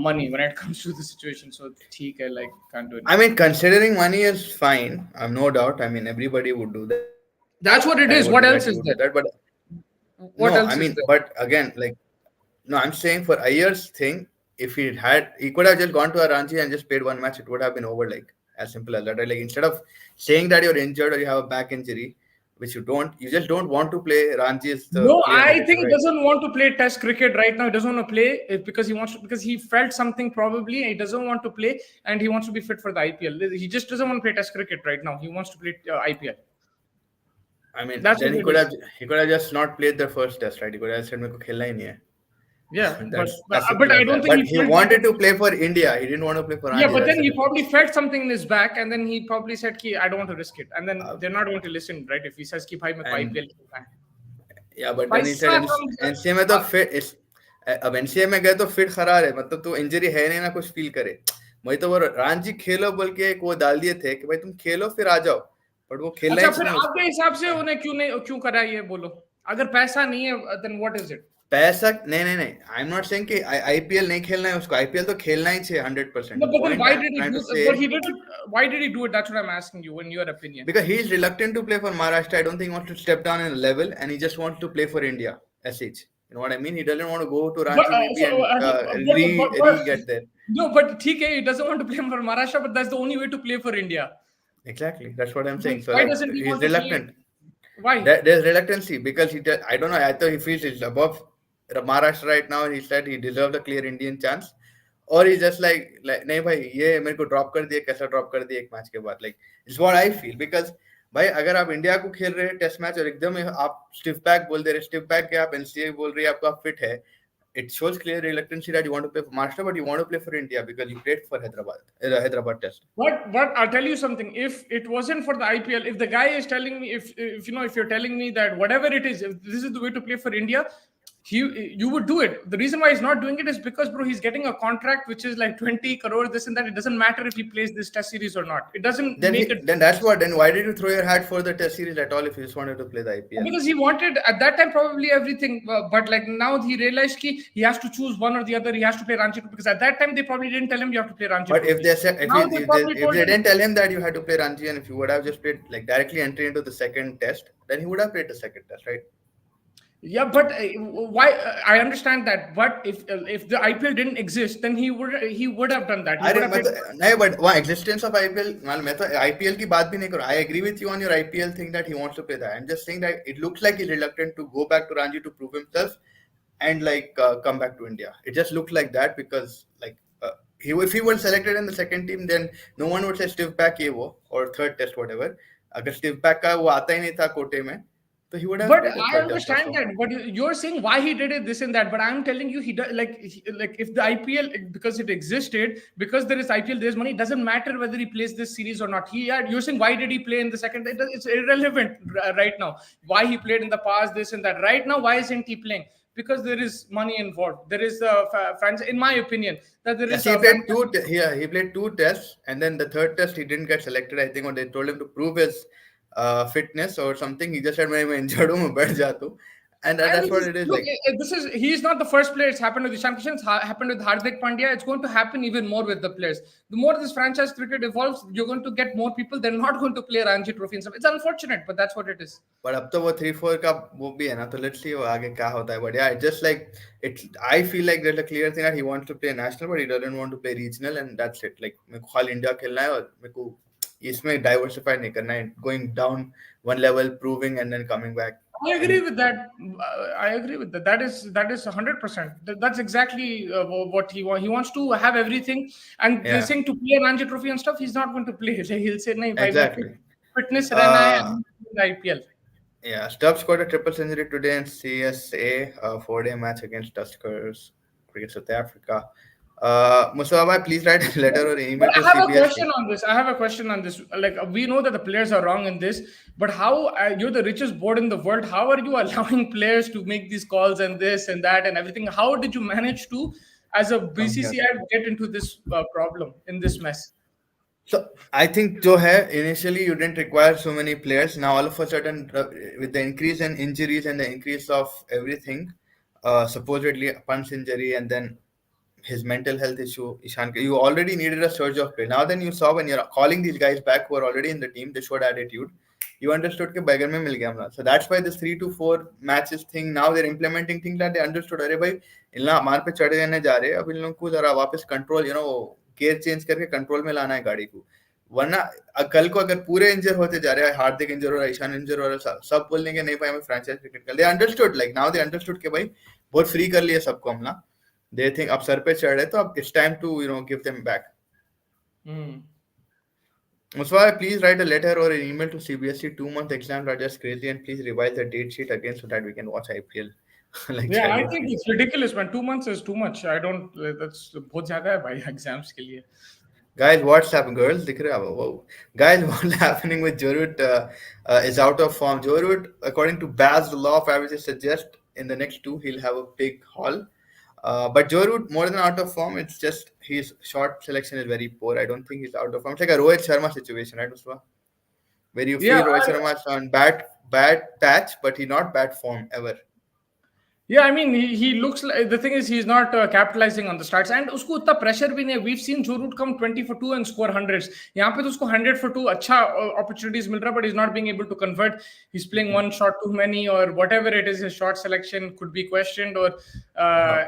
money when it comes to the situation. So ठीक है, like can't do anything. I mean, considering money is fine. I'm no doubt. I mean, everybody would do that. That's what it I is. would What do that. else You is would do there? that. But What no, I else is mean, there? but again, like, no, I'm saying for Ayer's thing, if he could have just gone to a Ranchi and just played one match, it would have been over, like, as simple as that, right? Like, instead of saying that you're injured or you have a back injury, which you just don't want to play, Ranchi is the No, clear I negative, think he right? doesn't want to play Test cricket right now. He doesn't want to play it because because he felt something probably. He doesn't want to play and he wants to be fit for the IPL. He just doesn't want to play Test cricket right now. He wants to play IPL. I mean, That's then what it is. he could have just not played the first test, right? He could have said, "मेरे को खेलना ही नहीं है." Yeah, That's but as but simple I as don't that. think But he he felt wanted to that. play for India. He didn't want to play for Yeah, Ranchi. but That's then the he difference. probably felt something in his back, and then he probably said, "Ki I don't want to risk it." And then Uh, they're not going to listen, right? If he says, "Ki bhai, मेरे को and IPL खेलना है." yeah, but then he said पैसा from NCA में तो fit इस अब NCA में गए तो फिट खरार है, मतलब तू इंजरी है नहीं ना कुछ फील करे. वही तो वो रांची खेलो बोल के एक वो डाल दिए थे कि भाई तुम खेलो फिर आ जाओ, बट वो खेलना अच्छा, ही फिर नहीं आपके उसको. हिसाब से उन्हें क्यों करा ये बोलो. अगर पैसा नहीं है, then what is it? पैसा नहीं, आई एम नॉट सेइंग कि आईपीएल नहीं खेलना है उसको, आईपीएल तो खेलना ही चाहिए 100%. No, the but then point why I am did he trying do? To say, But he did it. Why did he do it? That's what I'm asking you. In your opinion, because he is reluctant to play for Maharashtra. I don't think he wants to step down in a level, and he just wants to play for India. SH. You know what I mean? He doesn't want to go to but Ranchi maybe and re get there. no, but TK, he doesn't want to play for Maharashtra, but that's the only way to play for India. Exactly. That's what I'm But saying. So why like doesn't he he's want to play? reluctant. Why? There's reluctancy because I don't know. I thought he feels he's above Maharashtra right now, and he said he deserved a clear Indian chance. Or he's just like नहीं भाई ये मेरे को drop कर दिए, कैसा drop कर दिए एक मैच के बाद, like it's what I feel. Because भाई अगर आप इंडिया को खेल रहे हैं टेस्ट मैच और एकदम आप स्टिफ बैक बोल दे रहे, स्टिफ बैक के आप एनसीए बोल रही है आपको आप फिट है, it shows clear reluctancy that you want to play for Maharashtra, but you want to play for India because you played for Hyderabad Test. But I'll tell you something. If it wasn't for the IPL, if the guy is telling me, if you know, if you're telling me that whatever it is, if this is the way to play for India, he you would do it. The reason why he's not doing it is because, bro, he's getting a contract which is like 20 crores, this and that. It doesn't matter if he plays this Test series or not. It doesn't make it. Then that's what. Then why did you throw your hat for the Test series at all if you just wanted to play the IPL? Because he wanted at that time probably everything, but like now he realized he has to choose one or the other. He has to play Ranchi because at that time they probably didn't tell him you have to play Ranchi But if Trophy. they said Now they probably if told they him. didn't tell him that you had to play Ranchi, and if you would have just played like directly entry into the second Test, then he would have played the second Test, right? Yeah, but why? I understand that, but if the IPL didn't exist, then he would have done that. He would अरे have मैं played. तो नहीं but वहाँ existence of IPL मैं तो IPL की बात भी नहीं करूँ. I agree with you on your IPL thing that he wants to play that. I'm just saying that it looks like he's reluctant to go back to Ranji to prove himself and like come back to India. It just looked like that because like if he was selected in the second team, then no one would say stiff back ये वो or third test whatever. अगर stiff back का वो आता ही नहीं था कोटे में, तो he would have But played the I third test understand also. that. But you're saying why he did it, this and that. But I'm telling you, he does like if the IPL because it existed because there is IPL, there's money. It doesn't matter whether he plays this series or not. You're saying why did he play in the second? It's irrelevant right now. Why he played in the past, this and that. Right now, why isn't he playing? Because there is money involved. There is a franchise. In my opinion, that there Yes, is he a played franchise. he played two tests, and then the third test he didn't get selected. I think when they told him to prove his fitness or something, he just said, "मैं injured हूँ, मैं बैठ जाता हूँ," and And that's this what is, it is look, like. this is he's not the first player. It's happened with Ishan Kishan. It's happened with Hardik Pandya. It's going to happen even more with the players. The more this franchise cricket evolves, you're going to get more people. They're not going to play Ranji Trophy and stuff. It's unfortunate, but that's what it is. But अब तो वो 3-4 का वो भी है ना, तो let's see वो आगे क्या होता है. But yeah, it's just like it. I feel like there's a clear thing that he wants to play national, but he doesn't want to play regional, and that's it. Like मेरे को खाली India खेलना है और मेरे को इसमें diversify नहीं करना है. Going down one level, proving, and then coming back. I agree And with that. I agree with that. That is 100%. That's exactly what he wants. He wants to have everything. And they're yeah, saying to play Ranji Trophy and stuff, he's not going to play. He'll say, "No, bhai, main exactly. fitness रहना है Uh, IPL." Yeah, Stubbs scored a triple century today in CSA, a 4-day match against Tuskers, Cricket South Africa. Musaba, please write a letter or But email I to have a CBSC. question on this. I have a question on this. Like we know that the players are wrong in this, but how you're the richest board in the world? How are you allowing players to make these calls and this and that and everything? How did you manage to, as a Come here. BCCI, get into this problem in this mess? So I think जो है initially you didn't require so many players. Now all of a sudden with the increase in injuries and the increase of everything, supposedly Punch injury and then his mental health issue, Ishan, you already needed a surge of play. Now then you saw when you're calling these guys back who are already in the team, they showed attitude. You understood कि bagger में मिल गया हमारा. So that's why this 3 to 4 matches thing. Now they're implementing things that they understood. अरे भाई इन लोग हमारे पे चढ़ जाने जा रहे हैं. अब इन लोगों को जरा वापस कंट्रोल गियर चेंज करके कंट्रोल में लाना है गाड़ी को. वरना कल को अगर पूरे इंजर होते जा रहे हैं, हार्दिक इंजर हो रहा है, ईशान इंजर हो रहा है, सब बोलेंगे नहीं भाई हमें फ्रेंचाइज क्रिकेट कर. They understood like now they understood कि भाई बहुत फ्री कर लिया सबको हमला. They think अब सर पे चढ़ रहे तो अब it's time to give them back. Muswa, please write a letter or an email to CBSC. 2 month exams are just crazy, and please revise the date sheet again so that we can watch IPL like Yeah, I childhood think dreams. it's ridiculous, man. 2 months is too much. I don't. That's बहुत ज़्यादा है भाई exams के लिए. Guys, what's happening? Girls, दिख रहे हैं? Whoa. Guys, what's happening with Jorut is out of form. Jorut, according to Baz, the law of averages suggests in the next two he'll have a big haul. But Jorut, more than out of form, it's just his shot selection is very poor. I don't think he's out of form. It's like a Rohit Sharma situation, right, Muswa? Where you Yeah, feel Rohit Sharma is on bad patch, but he not bad form ever. yeah. I mean, he looks like the thing is he's not capitalizing on the starts and उसको उतना pressure भी नहीं है. We've seen Joe Root come 20 for 2 and score hundreds. यहाँ पे तो उसको 100 for 2 अच्छा opportunities मिल रहा, but he's not being able to convert. He's playing one shot too many or whatever it is. His shot selection could be questioned, or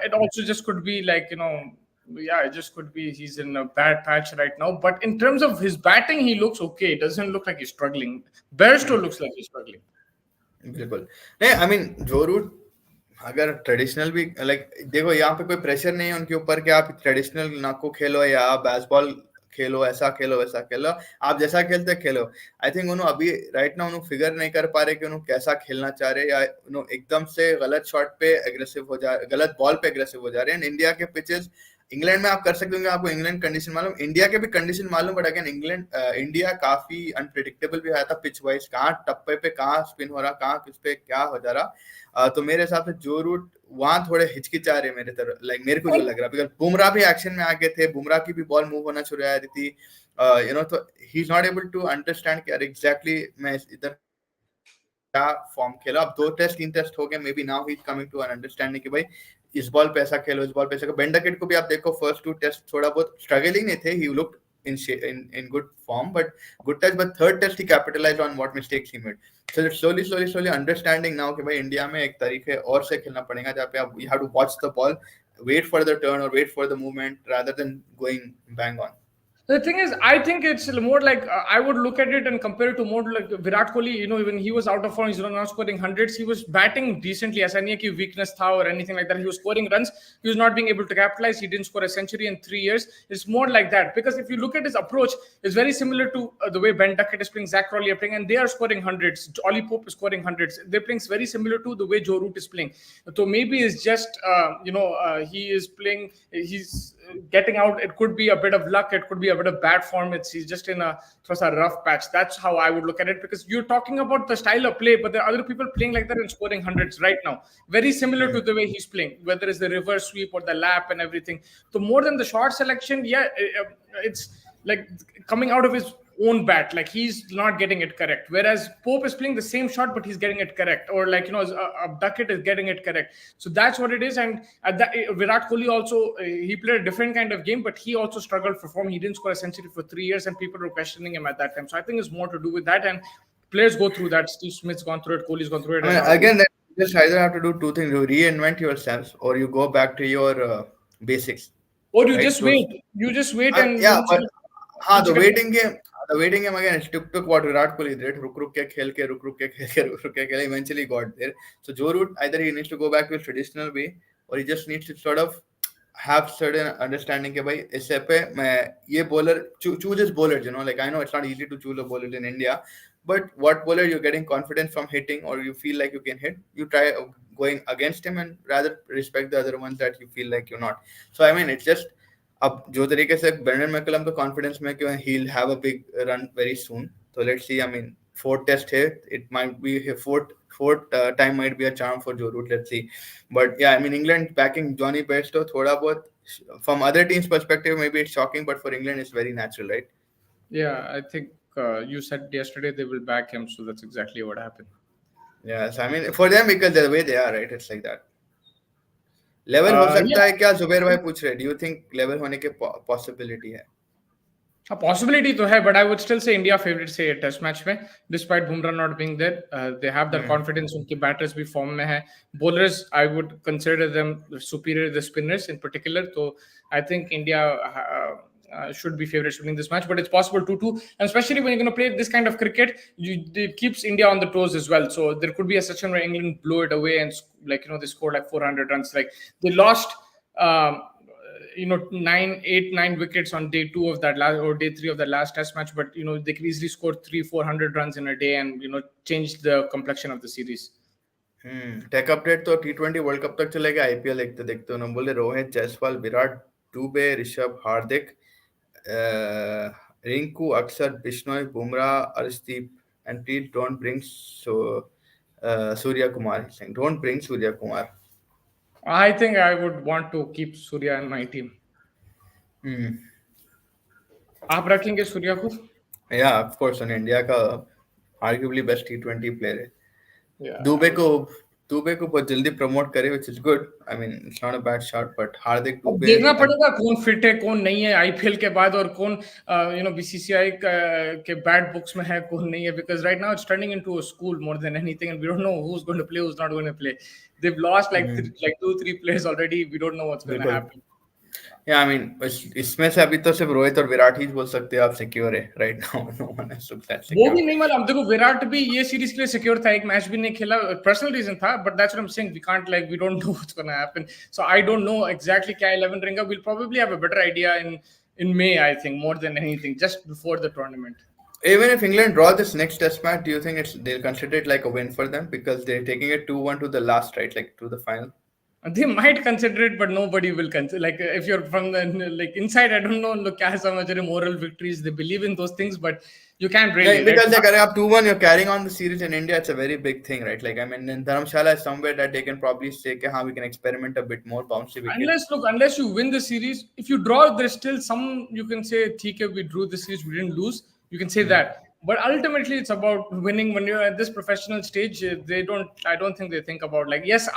it also just could be like yeah, it just could be he's in a bad patch right now. But in terms of his batting, he looks okay. It doesn't look like he's struggling. Bairstow looks like he's struggling. बिल्कुल नहीं. I mean, जो root अगर traditional भी like देखो यहाँ पे कोई pressure नहीं है उनके ऊपर कि आप ट्रेडिशनल ना को खेलो या आप बेसबॉल खेलो, ऐसा खेलो, वैसा खेलो, आप जैसा खेलते खेलो। आई थिंक उन्होंने अभी राइट ना उन्होंने फिगर नहीं कर पा रहे कि उन्होंने कैसा खेलना चाह रहे, या उन्होंने एकदम से गलत शॉट पे एग्रेसिव हो जा, गलत बॉल पे एग्रेसिव हो जा रहे हैं। इंडिया के पिचेस, इंग्लैंड में आप कर सकते होंगे, आपको इंग्लैंड कंडीशन मालूम, इंडिया के भी कंडीशन मालूम, बट अगेन इंडिया काफी अनप्रिडिक्टेबल भी आया था पिच वाइज, कहाँ टप्पे पे कहाँ स्पिन हो रहा, कहाँ किस पे क्या हो जा रहा। तो मेरे हिसाब से जो रूट वहां थोड़े हिचकिचा रहे मेरे तरफ, लाइक मेरे को जो लग रहा, बिकॉज बुमराह भी एक्शन में आ गए थे, बुमराह की भी बॉल मूव होना शुरू आ रही थी, तो he is not able to understand कि यार एग्जैक्टली मैं इधर क्या फॉर्म खेला। अब 2 टेस्ट 3 टेस्ट हो गए, maybe now he is coming to an understanding कि भाई इस बॉल पे ऐसा खेलो, इस बॉल पे ऐसा। बेंडकेट को भी आप देखो, फर्स्ट 2 टेस्ट थोड़ा बहुत स्ट्रगलिंग नहीं थे, he looked in good form, but good touch, but third test he capitalized on what mistakes he made. So it's slowly understanding now कि भाई इंडिया में एक तरीके और से खेलना पड़ेगा, जहाँ पे आप you have to watch the ball, wait for the turn or wait for the movement rather than going bang on. The thing is, I think it's more like I would look at it and compare it to more like Virat Kohli. You know, when he was out of form, he's not scoring hundreds. He was batting decently. As any weakness tha or anything like that, he was scoring runs. He was not being able to capitalize. He didn't score a century in 3 years. It's more like that, because if you look at his approach, it's very similar to the way Ben Duckett is playing, Zach Crawley are playing, and they are scoring hundreds. Ollie Pope is scoring hundreds. They're playing very similar to the way Joe Root is playing. So maybe it's just he is playing. He's getting out. It could be a bit of luck. It could be a bit of bad form. He's just in a rough patch. That's how I would look at it, because you're talking about the style of play, but there are other people playing like that and scoring hundreds right now. Very similar to the way he's playing, whether it's the reverse sweep or the lap and everything. So more than the short selection, it's like coming out of his own bat, like he's not getting it correct, whereas Pope is playing the same shot but he's getting it correct, or like Duckett is getting it correct. So that's what it is. And at that, Virat Kohli also he played a different kind of game, but he also struggled for form. He didn't score a century for 3 years and people were questioning him at that time. So I think it's more to do with that, and players go through that. Steve Smith's gone through it, Kohli's gone through it. I mean, again, that you just either have to do two things: you reinvent yourself, or you go back to your basics, or you right? just So, wait and yeah, but once the you get waiting game again, it took what Virat Kohli did, ruk ke khel ke, ruk ke khel ke, ruk ke khel, eventually got there. So Joe Root, either he needs to go back to his traditional way, or he just needs to sort of have certain understanding कि भाई इससे पे मैं ये bowler choose his bowlers, like I know it's not easy to choose a bowler in India, but what bowler you're getting confidence from hitting, or you feel like you can hit, you try going against him and rather respect the other ones that you feel like you're not. So I mean, it's just अब जो तरीके से Brendon McCullum का confidence में कि he'll have a big run very soon. So let's see. I mean, fourth test here, it might be fourth time might be a charm for Joe Root. Let's see. But yeah, I mean, England backing Johnny Bairstow, thoda bahut, from other teams' perspective, maybe it's shocking, but for England, it's very natural, right? Yeah, I think you said yesterday they will back him, so that's exactly what happened. Yes, I mean, for them, because the way they are, right? It's like that. Level हो सकता है क्या, जुबैर भाई पूछ रहे, do you think level होने के possibility है? पॉसिबिलिटी तो है, but I would still say India favourite से टेस्ट मैच में, despite Bumrah not being there, they have that confidence, उनके बैटर्स भी फॉर्म में है, bowlers I would consider them superior the spinners in particular, तो I think India should be favorites winning this match, but it's possible 2-2, and especially when you're going to play this kind of cricket, it keeps India on the toes as well. So there could be a session where England blow it away and they scored like 400 runs. Like they lost 9 wickets on day 2 of that last, or day 3 of that last test match, but they could easily score 300-400 runs in a day and change the complexion of the series. Take update तो T20 world cup तक चलेगा, IPL देखते देखते उन्होंने बोले रोहित, जायसवाल, विराट, दुबे, ऋषभ, हार्दिक, रिंकू, अक्षर, Bishnoi, Bumrah, Arshdeep, and please don't bring Surya Kumar. He's saying, don't bring Surya Kumar. I think I would want to keep Surya in my team. आप रखेंगे सूर्या को? Yeah, of course. On India का arguably best T20 player है. Yeah. Dubey को बहुत जल्दी promote करे, which is good. I mean, it's not a bad shot, but हार्दिक, दुबे देखना पड़ेगा कौन फिट है कौन नहीं है आईपीएल के बाद, और कौन बीसीसीआई के बैड बुक्स में है कौन नहीं है, because right now it's turning into a school more than anything, and we don't know who's going to play, who's not going to play. They've lost like 2-3 players already. We don't know what's going to happen. Yeah, I mean, इसमें से अभी तो सिर्फ रोहित और विराट ही बोल सकते हैं आप सिक्योर है right now, no one else looks that secure. वो भी नहीं मालूम, देखो विराट भी ये सीरीज के लिए सिक्योर था, एक मैच भी नहीं खेला, पर्सनल रीजन था, but that's what I am saying, we can't like we don't know what's gonna happen, so I don't know exactly क्या 11 रहेगा. We will probably have a better idea in in May, I think, more than anything, just before the tournament. Even if England draw this next test match, do you think they'll consider it like a win for them because they're taking it 2-1 to the last, right? Like to the final. They might consider it, but nobody will consider. Like if you're from the like inside, I don't know. Look, as much moral victories they believe in those things, but you can't Yeah, really, right? because like up 2-1, you're carrying on the series in India. It's a very big thing, right? Like I mean, in Dharamshala is somewhere that they can probably say, "Okay, we can experiment a bit more, bouncy wicket." Unless you win the series, if you draw, there's still some you can say, "Okay, we drew the series, we didn't lose." You can say Hmm. that, but ultimately, it's about winning. When you're at this professional stage, they don't. I don't think they think about like yes,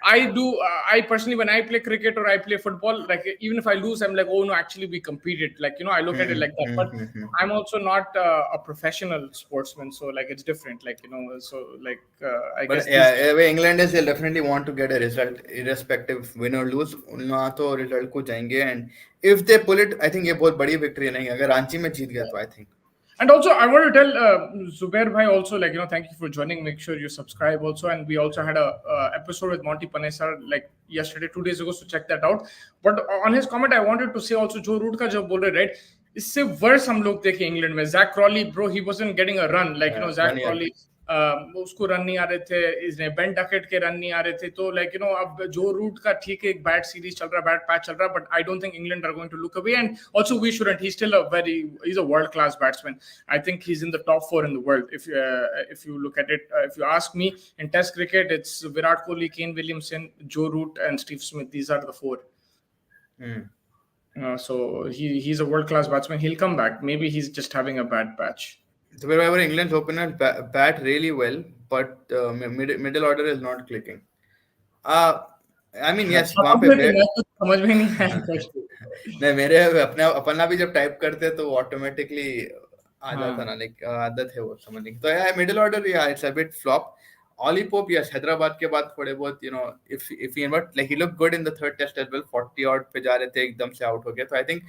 I do. I personally, when I play cricket or I play football, like even if I lose, I'm like, oh no, actually we competed. Like I look at it Hmm. like that. Hmm. But Hmm. Hmm. I'm also not a professional sportsman, so like it's different. Like so like I But guess this. yeah, way England is, they'll definitely want to get a result, irrespective win or lose. उनका तो result को जाएंगे, and if they pull it, I think ये बहुत बड़ी victory नहीं. अगर रांची में जीत गया तो I think. And also, I want to tell Zubair bhai also, like thank you for joining. Make sure you subscribe also. And we also had a episode with Monty Panesar like yesterday, 2 days ago. So check that out. But on his comment, I wanted to say also, Joe Root का जब बोल रहे, right? इससे worse हम लोग देखे England में. Zach Crawley, bro, he wasn't getting a run. Like Zach 1 year. Crawley, उसको रन नहीं आ रहे थे, इसने बेन डकेट के रन नहीं आ रहे थे, तो लाइक अब जो रूट का ठीक है, एक बैड सीरीज चल रहा है, बैड पैच चल रहा है, but I don't think England are going to look away, and also we shouldn't, he still he's a world class batsman. I think he's in the top 4 in the world. If you look at it, if you ask me, in test cricket it's Virat Kohli, Kane Williamson, Joe Root and Steve Smith. These are the 4. Hmm. So he's a world class batsman. He'll come back. Maybe he's just having a bad patch. So wherever England's openers bat really well, but middle order is not clicking. Uh, I mean, yes, वहाँ पे मैं कुछ समझ में नहीं आया. नहीं, मेरे अपने अपना भी जब टाइप करते तो ऑटोमेटिकली आ जाता ना, लाइक आदत है वो समझने की. तो यार मिडिल ऑर्डर, या it's a bit flop. Ollie Pope, yes, Hyderabad के बाद थोड़े बहुत if he but like he look good in the third test as well. 40 odd पे जा रहे थे, एकदम से आउट हो गया. तो I think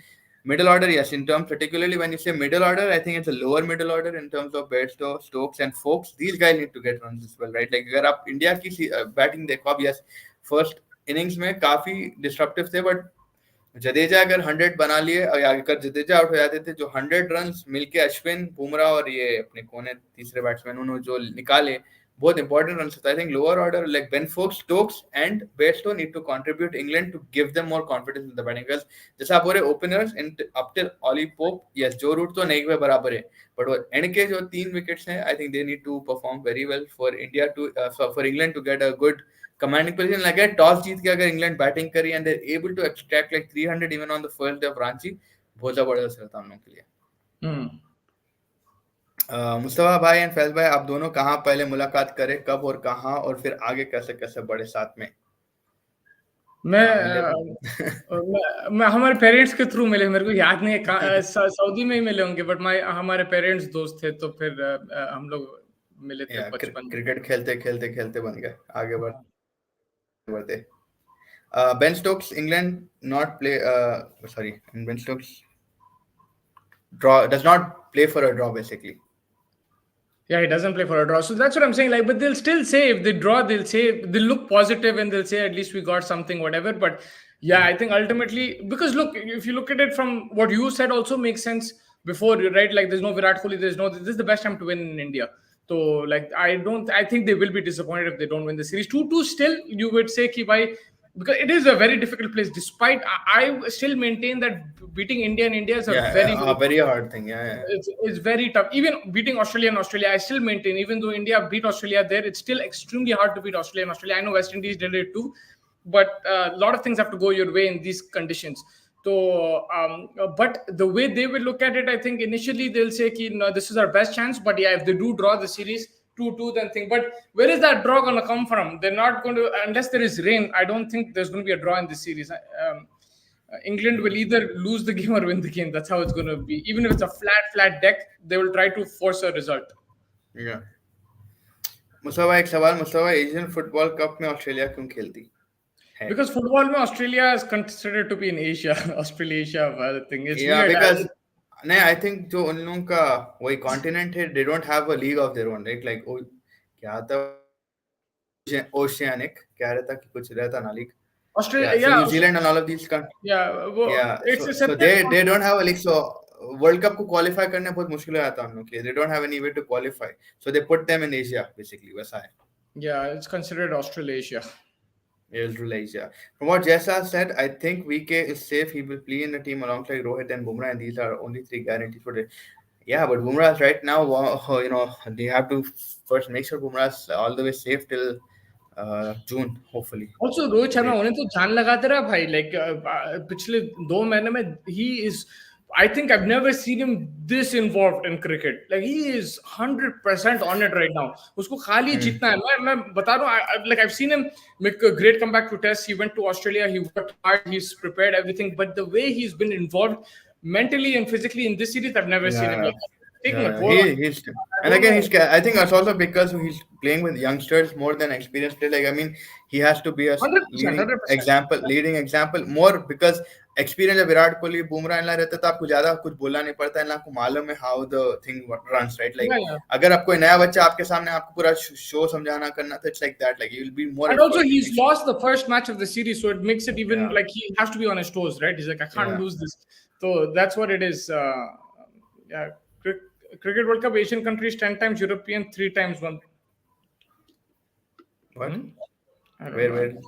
middle order, yes, in terms, particularly when you say middle order, I think it's a lower middle order in terms of Bairstow, Stokes and Folks. These guys need to get runs as well, right? Like अगर आप India की batting देखो अब, yes, first innings में काफी disruptive थे, but Jadeja अगर 100 बना लिए, और अगर जडेजा आउट हो जाते थे, जो 100 रन मिलके अश्विन, बुमराह और ये अपने कौन है तीसरे बैट्समैन, उन्होंने जो निकाले, बहुत इंपॉर्टेंट रन होता है. I think lower order like Ben Foakes, Stokes and Bairstow need to contribute England to give them more confidence in the batting. Because जैसे आप बोले openers up till Ollie Pope, yes, Joe Root तो नहीं हुए बराबर है, but वो and के जो 3 विकेट्स हैं, I think they need to perform very well for India too for England to get a good commanding position. Like toss जीत के अगर इंग्लैंड बैटिंग करी and they able to extract like 300 even on the first day of Ranchi, बहुत जबरदस्त रहता हम लोग के लिए. मुस्तफा भाई एंड फैज भाई, आप दोनों कहाँ पहले मुलाकात करें, कब और कहाँ, और फिर आगे कैसे कैसे बड़े साथ में मैं मिले? मैं हमारे पेरेंट्स के थ्रू मिले, मेरे को याद नहीं है सऊदी में ही मिले होंगे, बट हमारे पेरेंट्स दोस्त थे, तो फिर हम लोग मिले थे बचपन में. क्रिकेट खेलते खेलते खेलते बन गए, आगे बढ़ते. Ben Stokes, England not play, sorry, Ben Stokes draw does not play for a draw basically. Yeah, he doesn't play for a draw. So that's what I'm saying. Like, but they'll still say if they draw, they'll look positive and they'll say at least we got something, whatever. But yeah, I think ultimately, because look, if you look at it from what you said, also makes sense before, right? Like, there's no Virat Kohli, this is the best time to win in India. So like, I think they will be disappointed if they don't win the series. 2-2 still, you would say ki bhai, because it is a very difficult place. Despite I still maintain that beating India in India is a Very hard thing. Yeah. it's very tough. Even beating Australia and Australia, I still maintain, even though India beat Australia there, it's still extremely hard to beat Australia and Australia. I know West Indies did it too, but a lot of things have to go your way in these conditions. So, but the way they will look at it, I think initially they'll say, ki, no, this is our best chance. But yeah, if they do draw the series 2-2, then think. But where is that draw going to come from? They're not going to, unless there is rain, I don't think there's going to be a draw in this series. England will either lose the game or win the game. That's how it's going to be. Even if it's a flat deck, they will try to force a result. Yeah. Mustafa, एक सवाल. Mustafa, Asian football cup में Australia क्यों खेलती है? Because football में Australia is considered to be in Asia. Australasia thing. It's Yeah, weird. because नहीं, आई think जो उन लोगों का वही कॉन्टिनेंट है, they don't have a league of their own, right? Like क्या था, ओशियानिक क्या रहता कि कुछ रहता ना league. Australia, Yeah, so yeah, New Zealand and all of these countries. yeah. Yeah, It's so a so separate. they don't have a league. So World Cup को qualify करने बहुत मुश्किल हो जाता है उन लोग के लिए. They don't have any way to qualify. So they put them in Asia basically. वैसा है. Yeah, it's considered Australasia. Asia. From what Jessa said, I think VK is safe. He will play in the team alongside Rohit and Bumrah, and these are only three guarantees for the. Yeah, but Bumrah right now, they have to first make sure Bumrah's all the way safe till June, hopefully. Also, Rohit Sharma They, उन्हें तो जान लगाते रहा भाई. Like पिछले 2 महीने में he is. I think I've never seen him this involved in cricket. Like he is 100% on it right now. उसको खाली hmm, जीतना है. मैं बता रहा हूँ. Like I've seen him make a great comeback to Test. He went to Australia. He worked hard. He's prepared everything. But the way he's been involved mentally and physically in this series, I've never seen him yeah, like that. Taking a yeah, toll on. he's I and don't again know. I think that's also because he's playing with youngsters more than experienced players. Like I mean, he has to be a 100%, 100%. leading example more because experience of Virat Kohli, Bumrah इनला रहता तो आपको ज्यादा कुछ बोलना नहीं पड़ता इनला आपको मालूम है how the thing runs right like Yeah, yeah. अगर आप कोई नया बच्चा आपके सामने आपको पूरा शो समझाना करना तो it's like that like you will be more And also, effort he's lost the first match of the series, so it makes it even yeah like he has to be on his toes, right? He's like, I can't yeah lose this. So that's what it is. Yeah, Cricket World Cup, Asian countries 10 times, European 3 times. One. what I don't where know.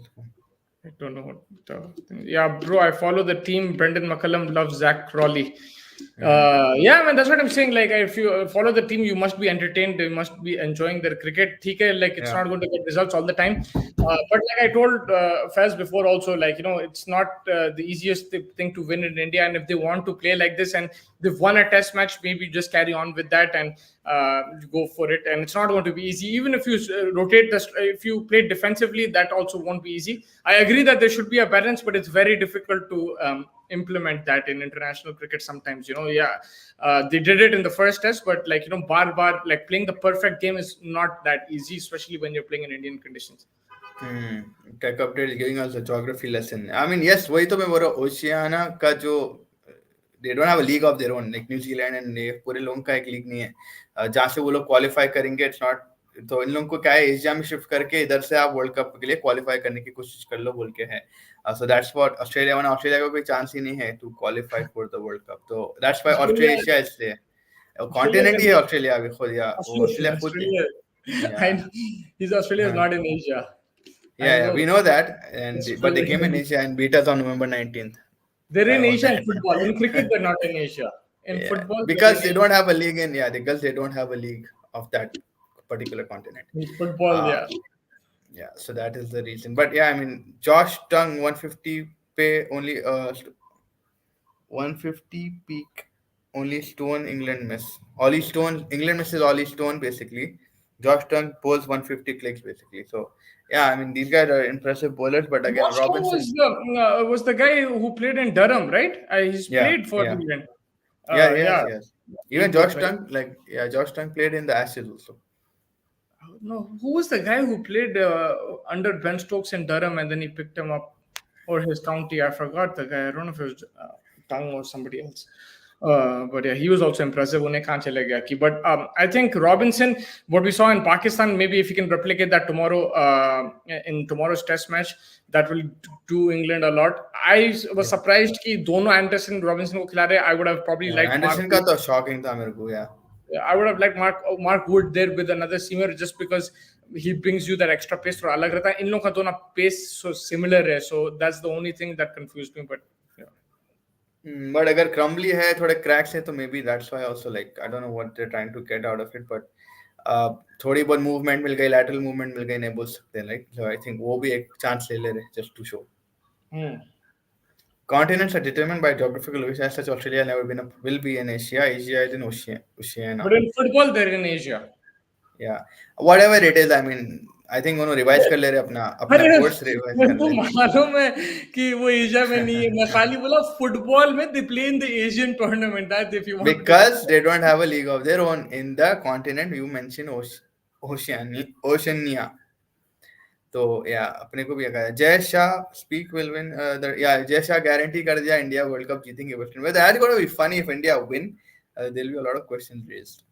I don't know what the thing. Yeah, bro, I follow the team. Brendan McCullum loves Zach Crawley. Yeah, man, that's what I'm saying. Like, if you follow the team, you must be entertained. You must be enjoying their cricket. TK, like, it's yeah not going to get results all the time. But like I told Faz before, also, like, it's not the easiest thing to win in India. And if they want to play like this and they've won a test match, maybe just carry on with that and go for it. And it's not going to be easy. Even if you rotate this, if you play defensively, that also won't be easy. I agree that there should be a balance, but it's very difficult to implement that in international cricket sometimes. Yeah, they did it in the first test, but like bar like playing the perfect game is not that easy, especially when you're playing in Indian conditions. Tech update is giving us a geography lesson. I mean, yes, वही तो मैं बोल रहा हूँ Oceania का जो they don't have a league of their own like New Zealand and पूरे लोगों का एक लीग नहीं है जहाँ से वो लोग क्वालिफाई करेंगे इट्स नॉट तो इन लोगों को क्या है एशिया में शिफ्ट करके इधर से आप वर्ल्ड कप के लिए क्वालिफाई करने की कोशिश कर लो बोल के है सो दैट्स व्हाट ऑस्ट्रेलिया का कोई चांस ही नहीं है to qualify for the world cup तो दैट्स व्हाई Australia, ऑस्ट्रेलिया इसलिए Australia कॉन्टिनेंट ही है can ऑस्ट्रेलिया भी खुद या वो Australia, ऑस्ट्रेलिया खुद Australia. या I know, Australia is not in Asia. I yeah, know. we know that, and but they came in Australia, Asia and beat us on November 19th. they're I in won Asia that. in football. In cricket, they're not in Asia. In Yeah, football, they're in because they Asia. don't have a league in because they don't have a league of that particular continent. In football, Uh, yeah. yeah, so that is the reason. But yeah, I mean, Josh Tung 150 pay only 150 peak only Stone England miss. Ollie Stone England misses Ollie Stone basically. Josh Tung pulls 150 clicks basically. So yeah, I mean these guys are impressive bowlers, but again Boston Robinson. was the guy who played in Durham, right? He's Yeah, played for yeah. England. Yeah, yes, Yeah, yes. he Even was Josh very. Tung, like yeah, Josh Tung played in the Ashes also. No, who was the guy who played under Ben Stokes in Durham and then he picked him up, or his county? I forgot the guy. I don't know if it was Tung or somebody else. But yeah, he was also impressive. उन्हें कहाँ चले गया कि but I think Robinson, what we saw in Pakistan, maybe if he can replicate that tomorrow in tomorrow's Test match, that will do England a lot. I was Yeah. surprised कि दोनों Anderson Robinson को खिला रहे. I would have probably liked Mark. Anderson का तो shocking था मेरे को yeah. I would have liked Mark Wood there with another seamer just because he brings you that extra pace. थोड़ा अलग रहता है. इन लोगों का दोनों pace so similar है. So that's the only thing that confused me. But yeah. But अगर Crumbly है थोड़े cracks है तो maybe that's why also like I don't know what they're trying to get out of it but थोड़ी बहुत movement मिल गई lateral movement मिल गई नहीं बोल सकते like so I think वो भी एक chance ले ले रहे just to show. Continents are determined by geographical location. As such, Australia never been will be in Asia. Asia is in Oceania. But in football, they're in Asia. Yeah, whatever it is, I mean, I think उन्होंने revise कर ले रहे अपना अपना अरे course revise मेरे कर को ले. मालूम है कि वो एशिया में नहीं है. मैं खाली बोला फुटबॉल में they play in the Asian tournament. That if you want to. Because they don't have a league of their own in the continent you mentioned Oceania. तो या अपने को भी कहा Jay Shah speak will win या जय शाह गारंटी कर दिया इंडिया वर्ल्ड कप जीतेंगे West Indies that's gonna be funny if India win there will be a lot of questions raised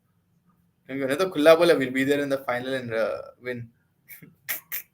क्योंकि उन्हें तो खुला बोला will be there in the final and win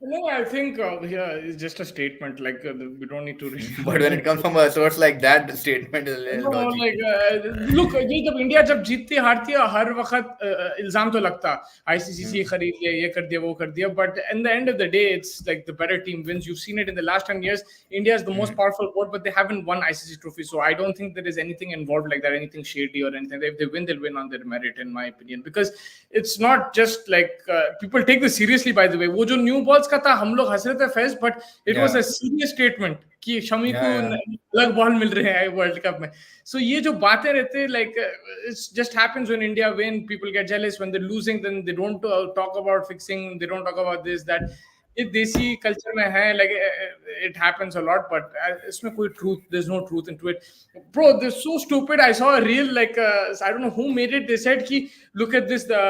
No, I think yeah, it's just a statement. Like we don't need to But when it comes really. from a source like that, the statement is a little No, like logical. look, ये जब India जब जीतती हारती है हर वक्त इल्जाम तो लगता ICC Hmm. खरीद लिया ये कर दिया वो कर दिया but in the end of the day it's like the better team wins. You've seen it in the last 10 years. India is the most Hmm. powerful board, but they haven't won ICC trophy, so I don't think there is anything involved like that, anything shady or anything. If they win, they'll win on their merit, in my opinion, because it's not just like people take this seriously. By the way, वो जो new balls का था हम लोग हंस रहे थे fest, but it was Yeah. a serious statement कि शमी को Yeah. अलग बॉल मिल रहे हैं वर्ल्ड कप में. So ये जो बातें रहते हैं like it just happens when India win, people get jealous. When they're losing, then they don't talk about fixing, they don't talk about this that. ये देसी कल्चर में है like it happens a lot, but इसमें कोई truth, there's no truth into it. Bro, they're so stupid. I saw a reel like I don't know who made it. They said कि look at this, the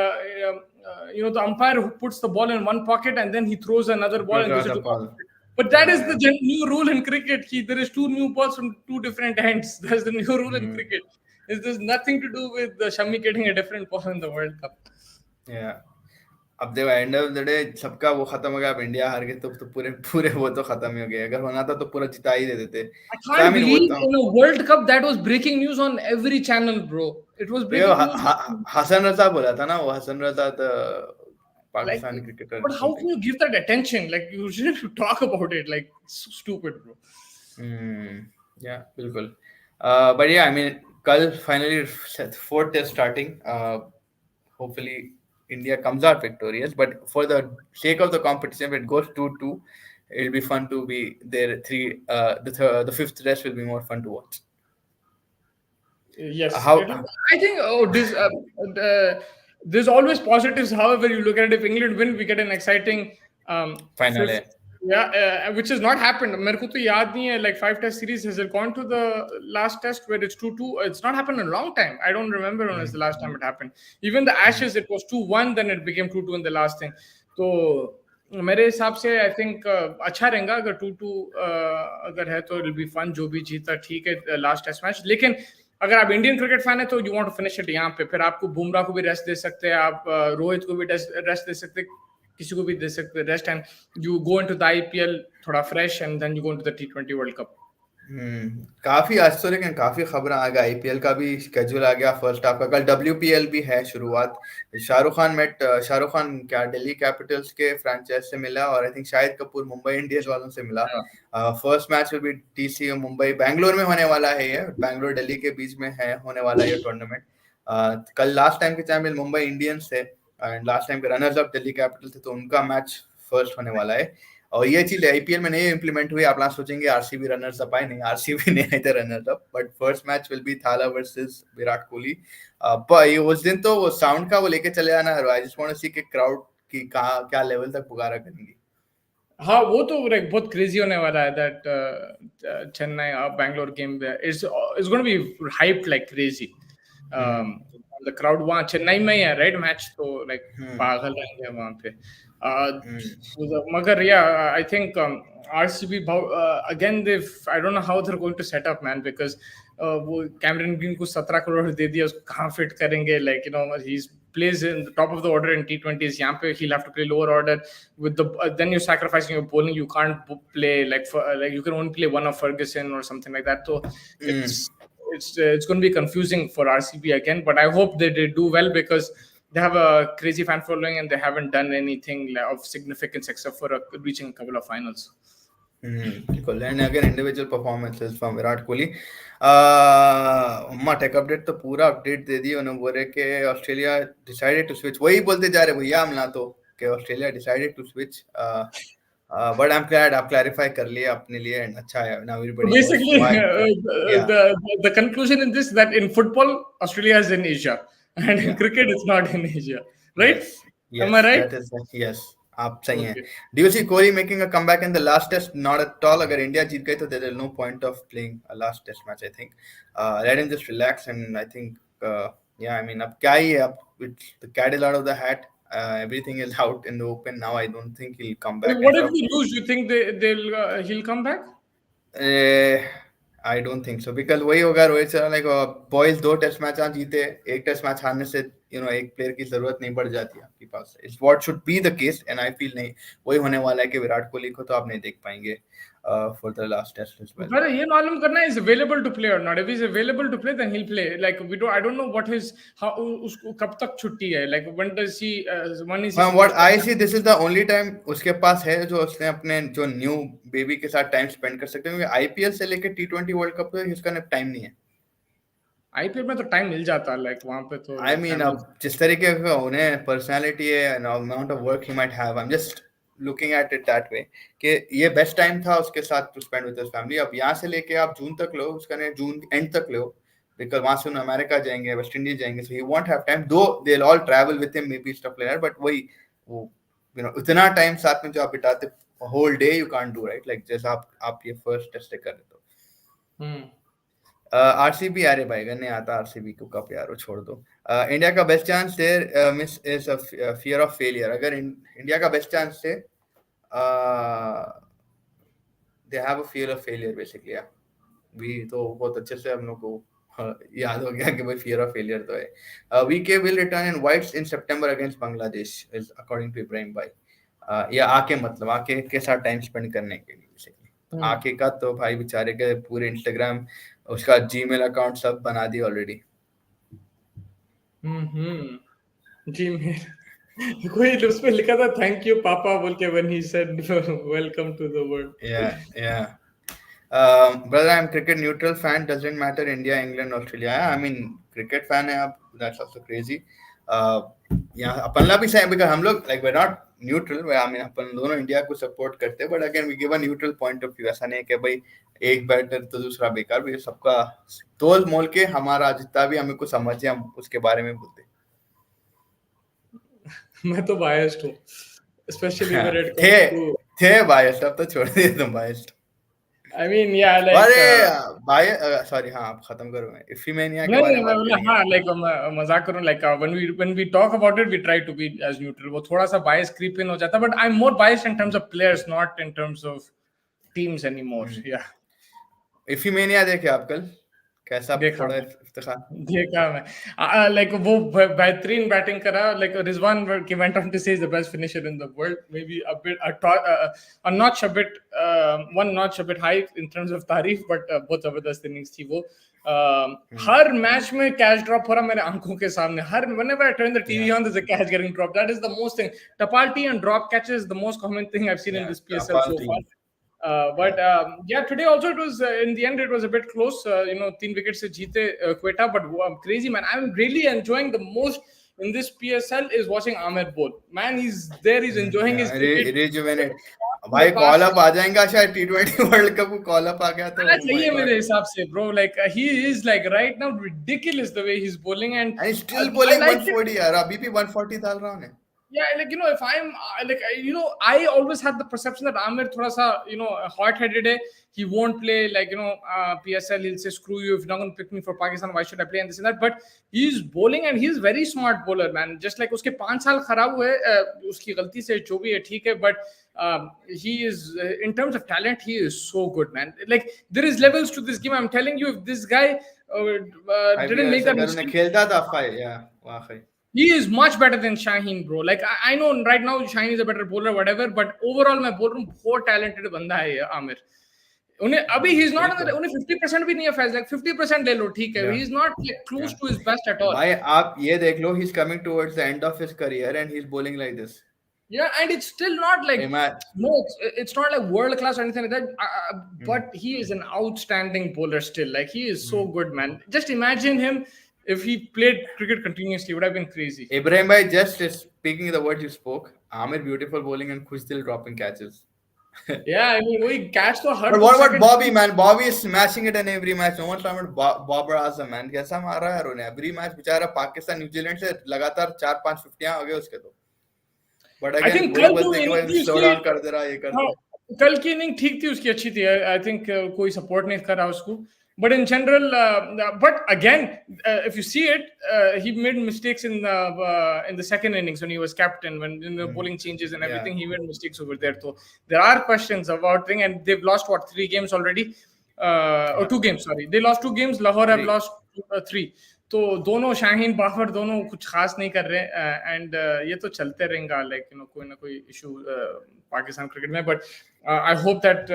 the umpire who puts the ball in one pocket and then he throws another ball and Throws gives it the to the ball. opposite. But that is Yeah. the new rule in cricket. There is two new balls from two different ends. That's the new rule in Hmm. cricket. There's nothing to do with the Shami getting a different ball in the World Cup. Yeah. अब देखो end of the day सबका वो खत्म हो गया. अब India हार गए तो पूरे पूरे वो तो खत्म ही हो गए. अगर होना था तो पूरा जिता ही दे देते. I So I can't mean वो believe तो in a World Cup that was breaking news on every channel, bro. It was ये breaking news. हसन रजा बोला था ना. वो Hasan Raza the Like, Pakistani cricketer but how can something. you give that attention? Like, you shouldn't talk about it. Like, so stupid, bro. या बिल्कुल. But yeah I mean कल finally fourth test starting. Hopefully India comes out victorious. But for the sake of the competition, if it goes 2-2, it'll be fun to be there. The fifth test will be more fun to watch. Yes, How I think. There's always positives. However, you look at it, if England win, we get an exciting final fifth. है? Yeah, which has not happened. मेरे को तो याद नहीं है. Like 5 test series, has it gone to the last test where it's 2-2? It's not happened in a long time. I don't remember when was the last time it happened. Even the Ashes, it was 2-1, then it became 2-2 in the last thing. तो मेरे हिसाब से I think अच्छा रहेगा अगर 2-2 अगर है तो इट बी फन. जो भी जीता ठीक है लास्ट टेस्ट मैच. लेकिन अगर आप इंडियन क्रिकेट फैन है तो you want to finish it यहाँ पे. फिर आपको बुमराह को भी रेस्ट दे सकते हैं, आप रोहित को भी रेस्ट दे सकते हैं, किसी को भी दे सकते हैं rest. And you go into the IPL थोड़ा fresh and then you go into the टी20 वर्ल्ड कप. काफी आज तो लेकिन काफी खबर आ गया. आईपीएल का भी स्केड्यूल आ गया फर्स्ट हाफ का. कल डब्ल्यूपीएल भी है शुरुआत. शाहरुख खान क्या दिल्ली कैपिटल्स के फ्रेंचाइज से मिला और I think Shahid Kapoor Mumbai Indians वालों से मिला. First match will be TC Mumbai Bangalore में होने वाला है. ये बैंगलोर दिल्ली के बीच में है होने वाला है ये टूर्नामेंट. कल लास्ट टाइम के चैंपियन मुंबई इंडियंस थे एंड लास्ट टाइम के रनर्स अप दिल्ली कैपिटल थे, तो उनका मैच फर्स्ट होने वाला है. और ये चीज आईपीएल में नहीं इम्प्लीमेंट हुई. आप सोचेंगे आरसीबी रनर्स अप आए, नहीं आरसीबी नहीं आए थे runners up. But first match will be थाला वर्सेस विराट कोहली. उस दिन तो वो साउंड का वो लेके चले आना. I just want to see कि क्राउड की क्या लेवल तक पुकारा करेंगी. हाँ, वो तो लाइक बहुत क्रेजी होने वाला है. That Chennai Bangalore game is gonna be hyped like crazy. The crowd वहाँ चेन्नई में ही है राइट मैच, तो लाइक पागल रहेंगे वहाँ पे. मगर yeah I think RCB again they I don't know how they are going to set up man, because वो कैमरन ग्रीन को 17 करोड़ दे दिया, उसको कहाँ फिट करेंगे. Like he plays in the top of the order in T20s. यहाँ पे he'll have to play lower order with the then you're sacrificing your bowling. You can't play like you can only play one of Ferguson or something like that. So it's going to be confusing for RCB again. But I hope they do well because they have a crazy fan following and they haven't done anything of significance except for reaching a couple of finals. And again individual performances from Virat Kohli. Take update तो पूरा update दे दी उन्होंने. बोल रहे कि Australia decided to switch. वही बोलते जा रहे भैया हम ना तो कि Australia decided to switch. But I am glad आप क्लैरिफाई कर लिए अपने लिए एंड अच्छा है. Now everybody basically the conclusion in this that in football Australia is in Asia and in cricket it's not in Asia, right? Yes, am I right? that is yes. आप सही हैं. Do you see Kohli making a comeback in the last test? Not at all. अगर India जीत गई तो there is no point of playing a last test match. I think let him just relax and I think yeah, I mean अब क्या ही है. अब it's the cat is out of the hat. Everything is out in the open now. I don't think he'll come back. What if we lose? You think he'll come back? I don't think so because वही होगा Rohit Sharma. Like boys 2 test match जीते, एक test match हारने से एक player की जरूरत नहीं पड़ जाती आपके पास. It's what should be the case and I feel नहीं वही होने वाला है कि विराट कोहली को तो आप नहीं देख पाएंगे for the last test as well. पर ये मालूम करना is available to play or not. If he's available to play, then he'll play. Like I don't know what his how उसको कब तक छुट्टी है. Like when does he when is he what supposed to I have? See this is the only time उसके पास है जो उसने अपने जो न्यू बेबी के साथ टाइम स्पेंड कर सकते हैं, क्योंकि आईपीएल से लेकर टी20 वर्ल्ड कप तक इसका टाइम नहीं है. आईपीएल में तो टाइम मिल जाता है. Like वहाँ पे तो आई like मीन फैमिली. अब जिस तरीके का उन्हें पर्सनालिटी है and amount of work he might have, I am just looking at it that way कि ये बेस्ट टाइम था उसके साथ to spend with his family. अब यहाँ से लेके आप जून तक लो, उसका ने जून एंड तक लो, बिकॉज वहां से अमेरिका जाएंगे, वेस्ट इंडीज जाएंगे, so he won't have time, though they will all travel with him maybe stuff like that, but वही वो इतना टाइम साथ में जो आप बिताते whole day you can't do, right? Like जैसा आप ये फर्स्ट टेस्ट कर रहे तो आरसीबी, अरे भाई अगर नहीं आता आरसीबी को कप यार, वो छोड़ दो. इंडिया का best chance there miss is a fear of failure. अगर इंडिया का बेस्ट चांस से they have a fear of failure basically. भी तो बहुत अच्छे से हम लोग को याद हो गया कि भाई फियर ऑफ फेलियर तो है. VK will return in whites in September against Bangladesh is according to Ibrahim भाई. या आके मतलब आके के साथ टाइम स्पेंड करने के लिए बेसिकली. आके का तो भाई बेचारे के पूरे इंस्टाग्राम उसका जीमेल अकाउंट सब बना दिया ऑलरेडी. जीमेल कोई उस पे लिखा था थैंक यू पापा बोल के when he said welcome to the world. Yeah. Brother, I'm cricket neutral fan. Doesn't matter India, England, Australia. I mean cricket fan है आप. That's also crazy. यहाँ अपन ला भी सही because हम लोग like we're not neutral. I mean अपन दोनों India को support करते हैं, but again we give a neutral point of view. ऐसा नहीं है कि भाई एक बैटर तो दूसरा बेकार. भी सबका तोल मोल के हमारा जितना भी हमें को समझे हम उसके बारे में बोलते. मैं तो biased हूँ, especially when it थे comes to. थे biased, अब तो छोड़ दिए तुम biased. I mean, yeah, like. अरे भाई सॉरी, हाँ आप खत्म करो. इफीमेनिया के बारे नहीं में मैं बात बोला करेंगे. हाँ लाइक मजाक करूँ like when we talk about it we try to be as neutral. वो थोड़ा सा bias creep in हो जाता है, but I'm more biased in terms of players, not in terms of teams anymore. Yeah. इफीमेनिया देखे आप कल? कैसा देखा थोड़ा मैं इफ्तिखार. देखा मैं लाइक वो बेहतरीन बैटिंग करा. लाइक रिजवान की went on to say is the best finisher in the world, maybe a bit a notch a bit one notch a bit high in terms of तारीफ, but बहुत जबरदस्त इनिंग्स थी वो. हर match में catch drop हो रहा मेरे आंखों के सामने. हर whenever I turn the TV on, there's a catch getting dropped. That is the most thing. Tapalti and drop catches is the most common thing I've seen in this PSL so far. But yeah, today also it was in the end it was a bit close. 3 wickets se jeete Quetta, but crazy man. I'm really enjoying the most in this PSL is watching Ahmed bowl. Man, he's there, he's enjoying his cricket. Rejuvenate भाई. Call up आ जाएगा शायद टी20 world cup को call up आ गया तो आना चाहिए मेरे हिसाब से bro. Like he is like right now ridiculous the way he's bowling and still I bowling like it. 140 यार. अभी भी 140 डाल रहा हूं. Yeah, like if I'm I always had the perception that Amir thoda sa hot-headed hai. He won't play like PSL. He'll say screw you if you're not going to pick me for Pakistan. Why should I play and this and that? But he's bowling and he's very smart bowler, man. Just like uske 5 saal खराब हुए uski गलती से जो भी है ठीक है, but he is in terms of talent he is so good, man. Like there is levels to this game. I'm telling you, if this guy didn't make that mistake, खेलता था फाइव या वाकई. he is much better than Shaheen, bro. Like I know right now Shaheen is a better bowler, whatever. But overall, मैं बोल रहा हूँ बहुत talented बंदा है ये आमिर. उन्हें अभी he's not उन्हें 50% भी नहीं है फैज. Like 50% ले लो ठीक है. He's not like close to his best at all. भाई आप ये देख लो, he's coming towards the end of his career and he's bowling like this. Yeah, and it's still not like no, it's not like world class or anything like that. But he is an outstanding bowler still. Like he is so good, man. Just imagine him. If he played cricket continuously, it would have been crazy. Ibrahim bhai, just speaking the words you spoke, Amir beautiful bowling and Khushil dropping catches. Yeah, I mean, we catch the hard. But what about Bobby, man? Bobby is smashing it in every match. No one's talking about Bobber Azam, man. कैसा मारा है उन्होंने every match. बेचारा Pakistan New Zealand से लगातार 4-5 50 आ गए उसके तो. But again, I think वही बोलते हैं कि भाई slow down कर दे रहा है, ये कर दे. कल की इनिंग ठीक थी उसकी, अच्छी थी. I think कोई support नहीं कर रहा उसको. But in general, but again, if you see it, he made mistakes in the second innings when he was captain, when the bowling changes and everything, he made mistakes over there. So there are questions about thing, and they've lost 3 games already, or 2 games. Sorry, they lost 2 games. Lahore have lost 3. तो दोनों शाहीन बाबर दोनों कुछ खास नहीं कर रहे and ये तो चलते रहेगा लाइक कोई ना कोई इशू पाकिस्तान क्रिकेट में but I hope that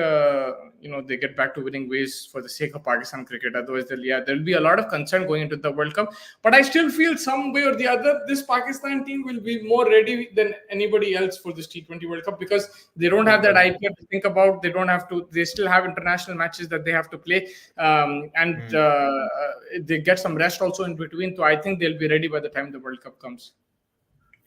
they get back to winning ways for the sake of Pakistan cricket. Otherwise, there'll be a lot of concern going into the World Cup. But I still feel some way or the other, this Pakistan team will be more ready than anybody else for this T20 World Cup because they don't have that IPL to think about. They don't have to. They still have international matches that they have to play, and they get some rest also in between. So I think they'll be ready by the time the World Cup comes.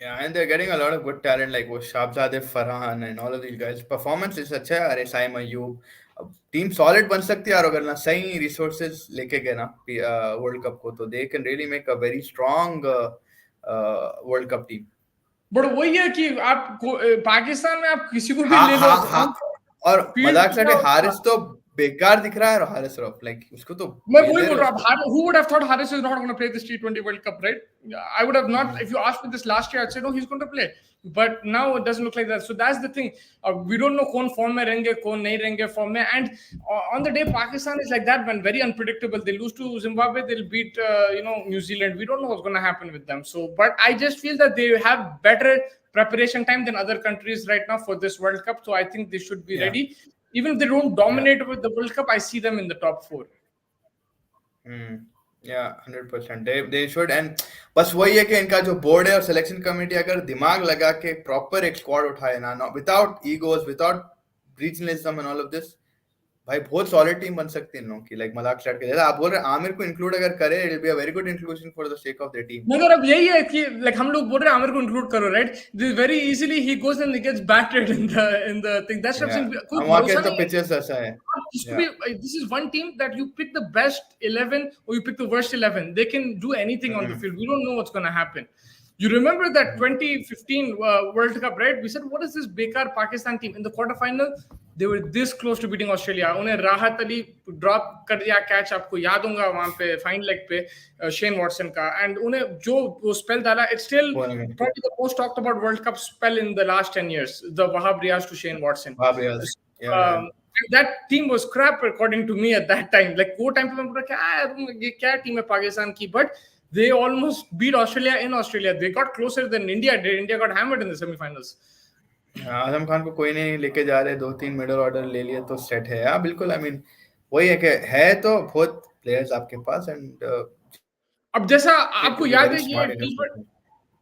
Yeah, and they're getting a lot of good talent like वो शाहजादे Farhan and all of these guys. Performance is अच्छा है. अरे साइम अयूब. अब team solid बन सकती है और अगर ना सही रिसोर्सेज लेके गए ना वर्ल्ड कप को तो they can really make a very strong world cup team. But वही है कि आप पाकिस्तान में आप किसी को भी हाँ ले लो हाँ और मजाक से हारिस तो बेकार दिख रहा है और हारिस रॉफ लाइक उसको तो मैं वही बोल रहा हूं who would have thought Haris is not going to play this T20 World Cup, right? I would have not. If you asked me this last year, I'd say no, he's going to play. But now it doesn't look like that. So that's the thing. We don't know कौन form में रहेंगे, कौन नहीं रहेंगे form में. And on the day Pakistan is like that, man, very unpredictable. They lose to Zimbabwe, they'll beat New Zealand. We don't know what's going to happen with them. So, but I just feel that they have better preparation time than other countries right now for this World Cup. So I think they should be ready. Even if they don't dominate with the World Cup, I see them in the top 4. Yeah, 100%. They should. And बस वही है कि इनका जो board है और selection committee अगर दिमाग लगा के प्रॉपर एक स्क्वाड उठाए ना, without egos, without regionalism and all of this, भाई बहुत सॉलिड टीम बन सकती है इन लोगों की. लाइक मजाक स्टार्ट के जैसा आप बोल रहे हैं आमिर को इंक्लूड अगर करे, it will be a very good inclusion for the sake of the team. मगर अब यही है कि लाइक हम लोग बोल रहे हैं आमिर को इंक्लूड करो, right? This very easily he goes and gets batted in the thing. That's कोई भरोसा नहीं. पिचेस ऐसा है. This is one team that you pick the best 11 or you pick the worst 11. They can do anything on the field. We don't know what's going to happen. You remember that 2015 World Cup, right? We said, what is this bekar Pakistan team? In the quarterfinal, they were this close to beating Australia. उन्हें राहत Ali drop कर दिया catch, आपको याद होगा वहां पे fine leg पे शेन वॉटसन का. एंड उन्हें जो वो स्पेल डाला, it's still probably the most talked about World Cup spell in the last 10 years. The Wahab Riaz to Shane Watson. That team was crap according to me at that time. Like वो time पे मैं बोला ये क्या team है पाकिस्तान की, but they almost beat Australia in Australia. They got closer than India did. India got hammered in the semi-finals. Azam Khan को कोई नहीं लेके जा रहे, 2-3 मिडल ऑर्डर ले लिए तो सेट है. हाँ बिल्कुल. आई मीन वही है कि है तो बहुत प्लेयर्स आपके पास. एंड अब जैसा आपको याद है ये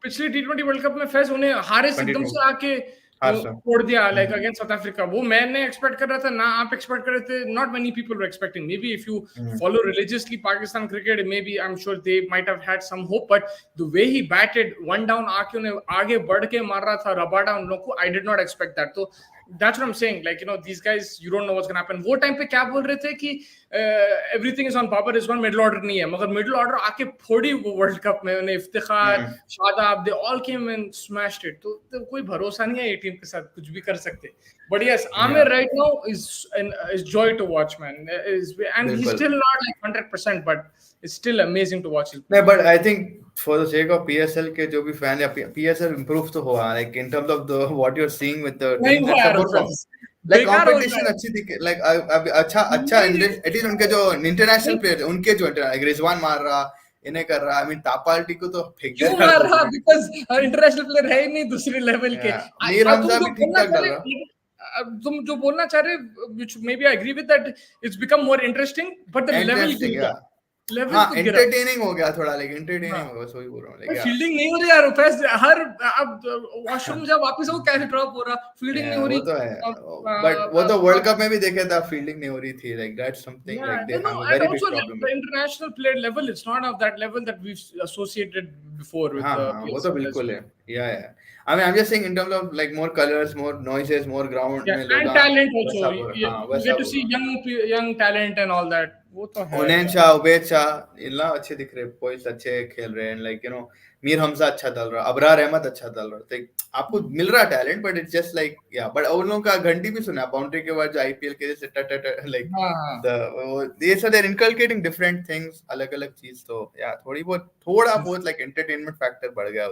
पिछले T20 वर्ल्ड कप में फैज उन्हें हारिस एकदम से आके तोड़ दिया लाइक अगेंस्ट साउथ अफ्रीका. वो मैंने एक्सपेक्ट कर रहा था ना, आप एक्सपेक्ट कर रहे थे. Not many people were expecting. Maybe if you follow religiously Pakistan cricket, maybe I am sure they might have had some hope, but the way he batted one down आके उन्हें आगे बढ़ के मार रहा था रबाडा उन लोगों को, I did not expect that. तो that's what I'm saying, like these guys, you don't know what's going to happen. वो टाइम पे क्या बोल रहे थे कि everything is on Babar Rizwan, middle order नहीं है, मगर मिडिल ऑर्डर आके फोड़ी वो वर्ल्ड कप में. उन्हें Iftikhar, Shadab, they all came and smashed it. तो कोई भरोसा नहीं है ये टीम के साथ, कुछ भी कर सकते. But yes, Amir right now is joy to watch, man. And he's still not like 100%, but it's still amazing to watch. No, but I think for the sake of PSL के जो भी fan है, PSL improve तो हुआ, like in terms of the what you're seeing with the team, like competition अच्छी दिखे, like अच्छा at least उनके जो इंटरनेशनल प्लेयर उनके जो रिजवान मार रहा, इन्हें कर रहा. आई मीन तापाल्टी को तो फेंक क्यों मार रहा? बिकॉज़ इंटरनेशनल प्लेयर है ही नहीं दूसरे लेवल के. मीर हमजा भी ठीक ठाक डाल रहा. तुम जो बोलना चाह रहे, which maybe I agree with, that it's become more interesting, but the level हाँ entertaining हो गया थोड़ा, like entertaining हो गया. सो ही बोल रहा हूँ, like फील्डिंग नहीं हो रही यार. पैस हर अब वॉशरूम जब वापस आओ कैच ड्रॉप हो रहा, फील्डिंग नहीं हो रही. वो तो है, बट वो तो वर्ल्ड कप में भी देखे था, फील्डिंग नहीं हो रही थी. like that's something like they have a very big problem. The international player level, it's not of that level that we've associated before with the वो तो बिल्कुल है. yeah I mean I'm just saying in terms of like more colors, more noises, more ground में and talent also. You get to see young talent and all that. वो तो है. उनेन शाह, उबैद शाह इल्ला अच्छे दिख रहे, पॉइंट्स अच्छे खेल रहे हैं. like मीर हमजा अच्छा डाल रहा, अबरार अहमद अच्छा डाल रहा. तो आपको मिल रहा talent, but it's just like but उन लोगों का घंटी भी सुना बाउंड्री के बाद जो आईपीएल के जैसे लाइक ये सब they are inculcating different things, अलग-अलग चीज. तो थोड़ा बहुत लाइक एंटरटेनमेंट फैक्टर बढ़ गया.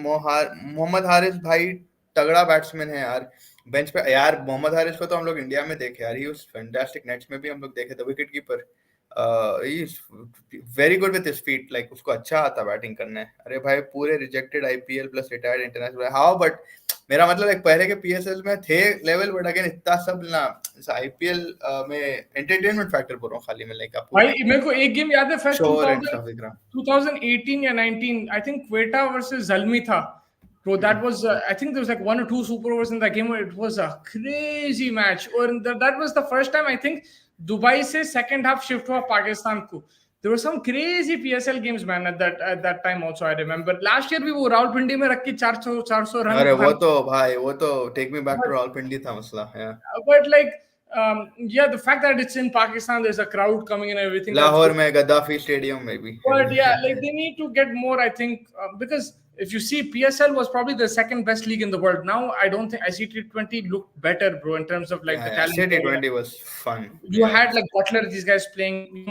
मोहम्मद हारिस भाई तगड़ा बैट्समैन है यार. बेंच पे यार मोहम्मद हारिस को तो हम लोग इंडिया में देखे यार, ही वाज फैंटास्टिक. नेट्स में भी हम लोग देखे थे, wicket keeper. Very good with his feet, like उसको अच्छा आता बैटिंग करने. अरे भाई पूरे rejected IPL plus retired international, how but मेरा मतलब एक पहले के पीएसएल में थे लेवल, बट अगेन इतना सब ना आईपीएल में एंटरटेनमेंट फैक्टर बोल रहा हूँ खाली, मैं लाइक आपको भाई मेरे को एक गेम याद है फर्स्ट शोर एंड 2000 स्टफ दिख रहा. 2018 या 19 आई थिंक क्वेटा वर्सेस जल्मी था. Bro, that was I think there was like one or two super overs in that game where it was a crazy match. Or that was the first time I think Dubai से second half shift हुआ पाकिस्तान को. There were some crazy PSL games man at that time also I remember. Last year भी वो रावलपिंडी में रख के 400 run अरे वो बनाना. तो भाई वो तो take me back to Rawalpindi था मसला. But like yeah, the fact that it's in Pakistan, there's a crowd coming in and everything. That's Lahore good. में गद्दाफी स्टेडियम में भी. But yeah, like they need to get more, I think, because if you see, PSL was probably the second best league in the world. Now I don't think ICT20 looked better, bro, in terms of like the Yeah, talent. T20 was fun. You Yeah. had like Butler, these guys playing.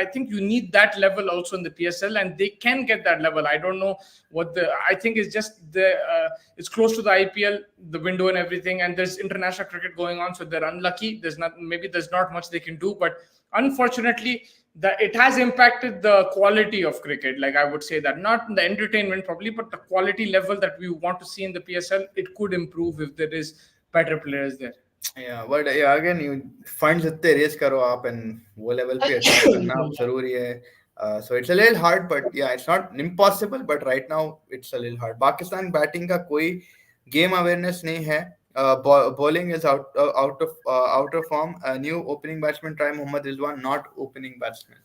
I think you need that level also in the PSL, and they can get that level. I don't know what the. I think it's just the. It's close to the IPL, the window and everything, and there's international cricket going on, so they're unlucky. There's not much they can do, but unfortunately, that it has impacted the quality of cricket. Like I would say that not the entertainment probably, but the quality level that we want to see in the PSL, it could improve if there is better players there. Yeah, but yeah, again, you funds इतने raise करो आप and वो level पे achieve करना जरूरी है. So it's a little hard, but yeah, it's not impossible, but right now it's a little hard. Pakistan batting का कोई game awareness नहीं है. Bowling is out of form. New opening batsman try Mohammad Rizwan, not opening batsman.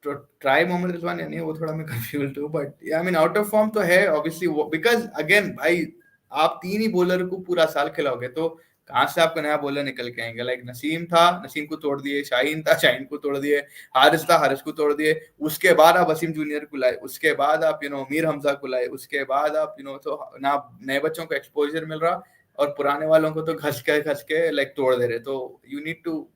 तो try Mohammad Rizwan या नहीं, वो थोड़ा मैं कंफ्यूज हूँ, but I mean out of form तो है ऑब्वियसली, बिकॉज अगेन भाई आप तीन ही बॉलर को पूरा साल खिलाओगे तो कहाँ से आपको नया बॉलर निकल के आएंगे. लाइक नसीम था, नसीम को तोड़ दिए. शाहीन था, शाहीन को तोड़ दिए. हारिस था, हारिस को तोड़ दिए. उसके बाद आप वसीम जूनियर को लाए. उसके बाद आप मीर हमजा को लाए. उसके बाद आप तो ना नए बच्चों को एक्सपोजर मिल रहा और पुराने वालों को तो घस के लाइक तोड़ दे रहे. तो you need to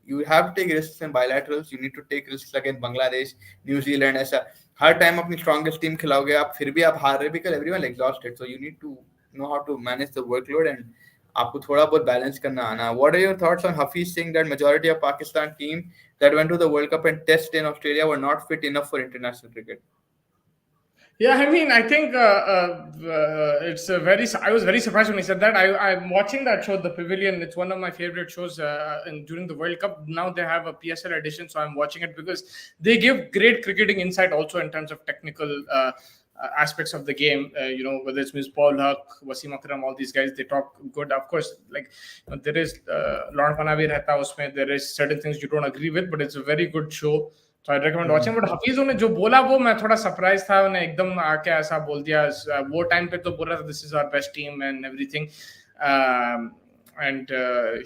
you have to take risks in bilaterals. You need to take risks against Bangladesh, New Zealand. ऐसा हर टाइम अपनी strongest team खिलाओगे आप, फिर भी आप हार रहे, because everyone exhausted. So you need to know how to manage the workload and आपको थोड़ा बहुत balance करना आना. What are your thoughts on Hafiz saying that majority of Pakistan team that went to the World Cup and test in Australia were not fit enough for international cricket? Yeah, I mean, I think it's a very. I was very surprised when he said that. I'm watching that show, The Pavilion. It's one of my favorite shows. During the World Cup, now they have a PSL edition, so I'm watching it because they give great cricketing insight also in terms of technical aspects of the game. Whether it's Ms. Paul Huck, Wasim Akram, all these guys, they talk good. Of course, like there is Lord Panavi Rehta usme. There is certain things you don't agree with, but it's a very good show. So I recommend watching. But Hafeez ने जो बोला वो मैं थोड़ा surprise था. उन्हें एकदम आके ऐसा बोल दिया. वो टाइम पे तो बोल रहा था this is our best team and everything, and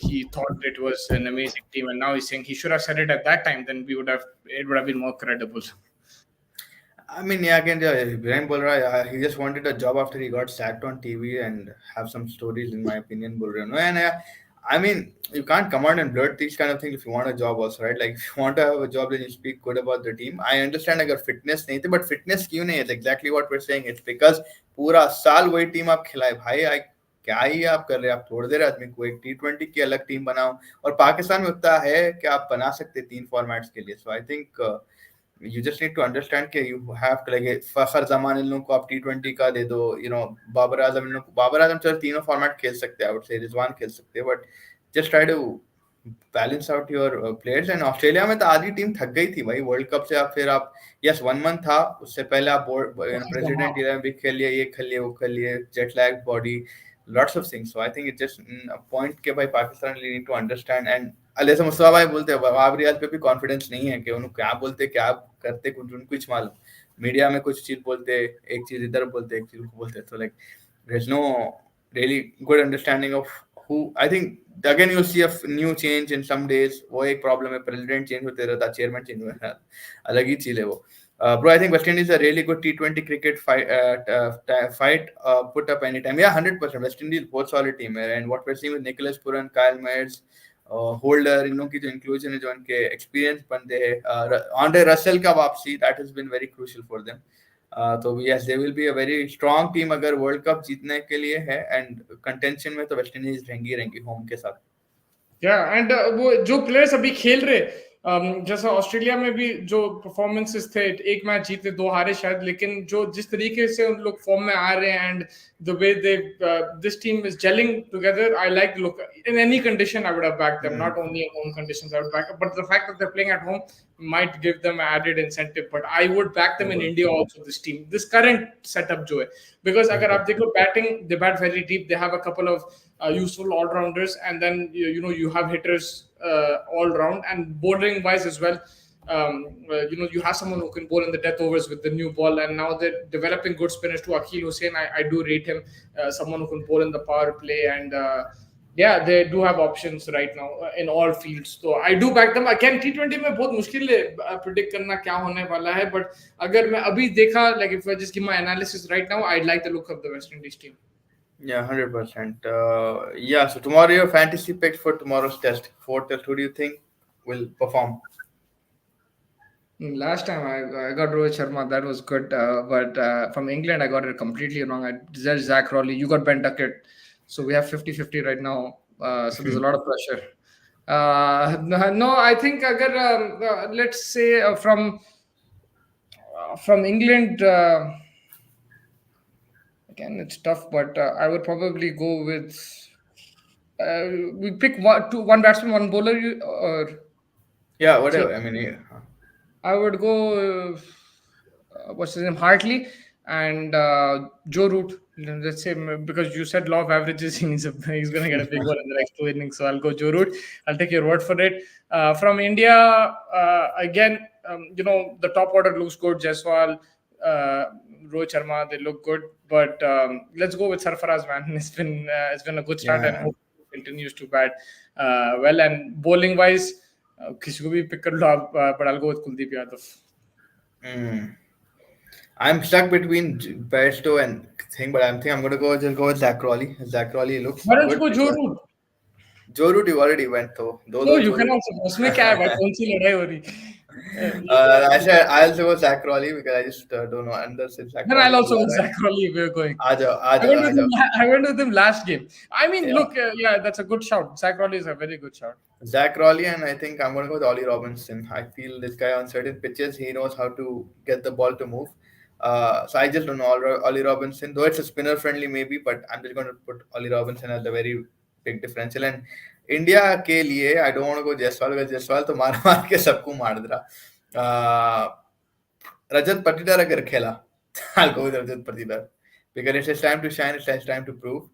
he thought it was an amazing team, and now he's saying he should have said it at that time. Then it would have been more credible. I mean, yeah, again, Ibrahim बोल रहा है, he just wanted a job after he got sacked on TV and have some stories, in my opinion, बोल रहे हैं. And I mean, you can't come out and blurt these kind of things if you want a job also, right? Like, if you want to have a job, then you speak good about the team. I understand अगर fitness नहीं थी, but fitness क्यों नहीं है? It's exactly what we're saying. It's because पूरा साल वही team आप खिलाए. भाई, क्या ही आप कर रहे हैं? आप छोड़ दे रहे आदमी को. एक T20 की अलग टीम बनाओ. और पाकिस्तान में उतना है कि आप बना सकते 3 फॉर्मेट्स के लिए. So I think you just need to understand कि you have to, like, फखर जमान इन लोगों को आप T20 का दे दो. बाबर आजम इन लोगों को, बाबर आजम चलो तीनों फॉर्मेट खेल सकते हैं, I would say रिजवान खेल सकते हैं, but just try to balance out your players. And Australia में तो आधी टीम थक गई थी भाई वर्ल्ड कप से. आप फिर आप 1 month था, उससे पहले आप प्रेसिडेंट इलेवन भी खेल लिए, ये खेल लिए, वो खेल लिए, jet lag body, lots of things. So I think it's just a point के भाई Pakistan really need to understand. And जैसे मुस्तफा भाई बोलते हैं, बाबर रियाज पे भी कॉन्फिडेंस नहीं है कि उन्हें क्या बोलते, क्या करते, कुछ उनको कुछ मालूम. मीडिया में कुछ चीज बोलते, एक चीज इधर बोलते, एक चीज बोलते. So like there's no really good understanding of who. I think again you'll see a new change in some days. वो एक प्रॉब्लम है, प्रेसिडेंट चेंज होते रहता, चेयरमैन चेंज होता है, अलग ही चीज है वो. Bro, I think West Indies is a really good T20 cricket fight put up anytime. Yeah, 100%. West Indies बहुत solid team है. And what we're seeing with Nicholas Puran, Kyle Myers, Holder, इन लोगों की जो inclusion है, जो इनके experience बंदे हैं, Andre Russell का वापसी, that has been very crucial for them. तो yes, they will be a very strong team अगर World Cup जीतने के लिए है. And contention में तो West Indies रहेंगी home के साथ. Yeah, and वो जो players अभी खेल रहे, जैसा ऑस्ट्रेलिया में भी जो परफॉर्मेंसेस थे, एक मैच जीते, दो हारे शायद, लेकिन जो जिस तरीके से उन लोग फॉर्म में आ रहे हैं and the way they this team is gelling together, I like the look. In any condition, I would have backed them. Not only in home conditions, I would back them, but the fact that they're playing at home might give them added incentive. But I would back them in India also. This team, this current setup, जो है, because अगर आप देखो batting, they bat very deep. They have a couple of useful all rounders, and then you have hitters all round, and bowling wise as well. You have someone who can bowl in the death overs with the new ball, and now they're developing good spinners to Akhil Hussain. I do rate him, someone who can bowl in the power play, and yeah, they do have options right now in all fields. So I do back them. Again, T20 में बहुत मुश्किल है predict करना क्या होने वाला है, but अगर मैं अभी देखा, like if I just give my analysis right now, I like the look of the West Indies team. Yeah, 100%. Yeah, so tomorrow your fantasy picks for tomorrow's test. Fourth test, who do you think will perform? Last time I got Rohit Sharma, that was good. But from England, I got it completely wrong. I said Zach Rowley. You got Ben Duckett. So we have 50-50 right now. So there's a lot of pressure. No, I think let's say from England, again, it's tough, but I would probably go with we pick one batsman, one bowler, or Yeah, whatever. I mean, yeah. I would go what's his name, Hartley, and Joe Root. Let's say, because you said law of averages, he's going to get a big one in the next 2 innings. So I'll go Joe Root. I'll take your word for it. From India, again, the top order looks good. Jaiswal, Rohit Sharma, they look good. But let's go with Sarfaraz, man. It's been a good start, and hope he continues to bat well. And bowling wise, किसी को भी pick कर लो आप, but I'll go with Kuldeep Yadav. I'm stuck between Bairstow and thing, but I'm going to go with Zach Rowley. Zach Rowley looks Why don't you good. go Joe Root? Joe Root, you already went though. No, you can also. उसमें क्या है भाई, कौन सी लड़ाई हो रही? I also go Zach Rowley because I just don't know. And that's Zach Then Rowley. I'll also go Zach Rowley if we're going. I went with him last game. I mean, look, yeah, that's a good shout. Zach Rowley is a very good shout. Zach Rowley, and I think I'm going to go with Ollie Robinson. I feel this guy on certain pitches, he knows how to get the ball to move. So I just don't know Ollie Robinson, though it's a spinner friendly maybe, but I'm just going to put Ollie Robinson as a very big differential. And India के लिए I don't want to go Jaiswal because Jaiswal तो मार के सबको मार दे रहा. Rajat Patidar अगर खेला, I'll go with Rajat Patidar because it's his time to shine, it's his time to prove.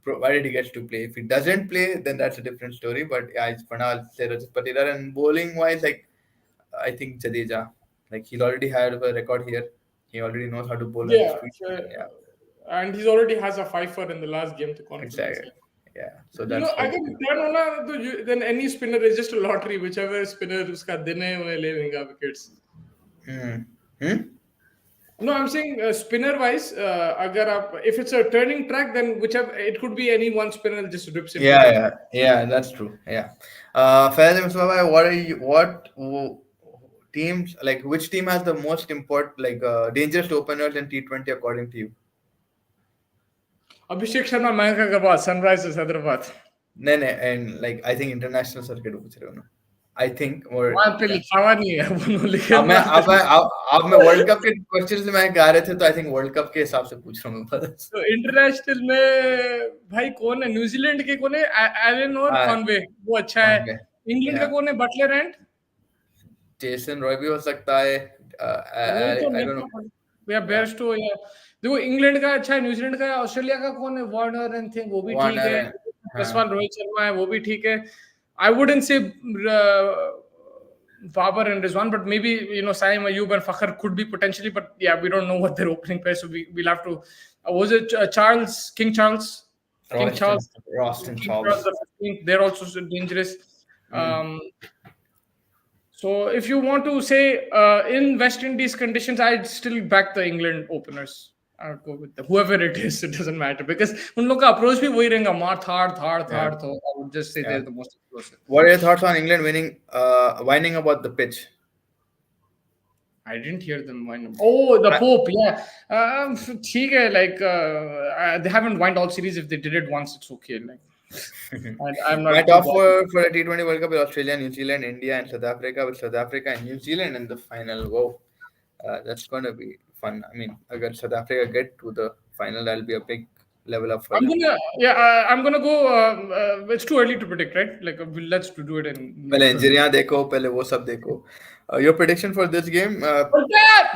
Provided he gets to play. If he doesn't play, then that's a different story. But yeah, for now, I'll say Rajat Patidar. And bowling wise, like I think Jadeja. Like he'll already had a record here. He already knows how to bowl. Yeah. And he already has a 5-4 in the last game to confidence. Exactly. Yeah. So that's. Then any spinner is just a lottery. Whichever spinner uska din hai, unhe le lenga wickets. No, I'm saying spinner wise, if it's a turning track, then whichever, it could be any one spinner just rips it. Yeah, that's true. Yeah. Faraz what teams, like which team has the most important, dangerous openers in T20 according to you? Abhishek Sharma, Mayank Agarwal, Sunrisers Hyderabad. No, and like I think international circuit पूछ रहे हो ना? I think or वहाँ पे लिखा नहीं है वो लिखा. अब मैं वर्ल्ड कप के क्वेश्चंस में गा रहे थे तो I think वर्ल्ड कप के हिसाब से पूछ रहा हूँ मैं. तो इंटरनेशनल में भाई कौन है? न्यूजीलैंड के कौन है? एलन और कॉनवे, वो अच्छा है. इंग्लैंड का कौन है? बटलर एंड जेसन रॉय भी हो सकता है. I don't know. या बेयरस्टो. या देखो इंग्लैंड का अच्छा है, न्यूजीलैंड का, ऑस्ट्रेलिया का कौन है? वार्नर एंड थिंग, वो भी ठीक है. जसवाल, रोहित शर्मा है, वो भी ठीक है. I wouldn't say Babar and Rizwan, but maybe Saim Ayub and Fakhr could be potentially, but yeah, we don't know what their opening pair, so we'll have to. Was it King Charles? Roston Charles. The 15th, they're also dangerous. So if you want to say in West Indies conditions, I'd still back the England openers. I would go with whoever it is. It doesn't matter because उन लोग का approach भी वही रहेगा, मार थाड़. So I would just say they're the most explosive. What are your thoughts on England whining about the pitch? I didn't hear them whine. Oh, the Pope, yeah. ठीक है, like they haven't whined all series. If they did it once, it's okay. Like And I'm My not too top bothered. four for the T20 World Cup is Australia, New Zealand, India, and South Africa. With South Africa and New Zealand in the final. Whoa, that's gonna be fun. I mean, agar South Africa get to the final, that'll be a big level up for I'm them. gonna yeah, I'm gonna go. It's too early to predict, right? Like let's do it in पहले neutral. इंजरियां देखो, पहले वो सब देखो. Your prediction for this game? But that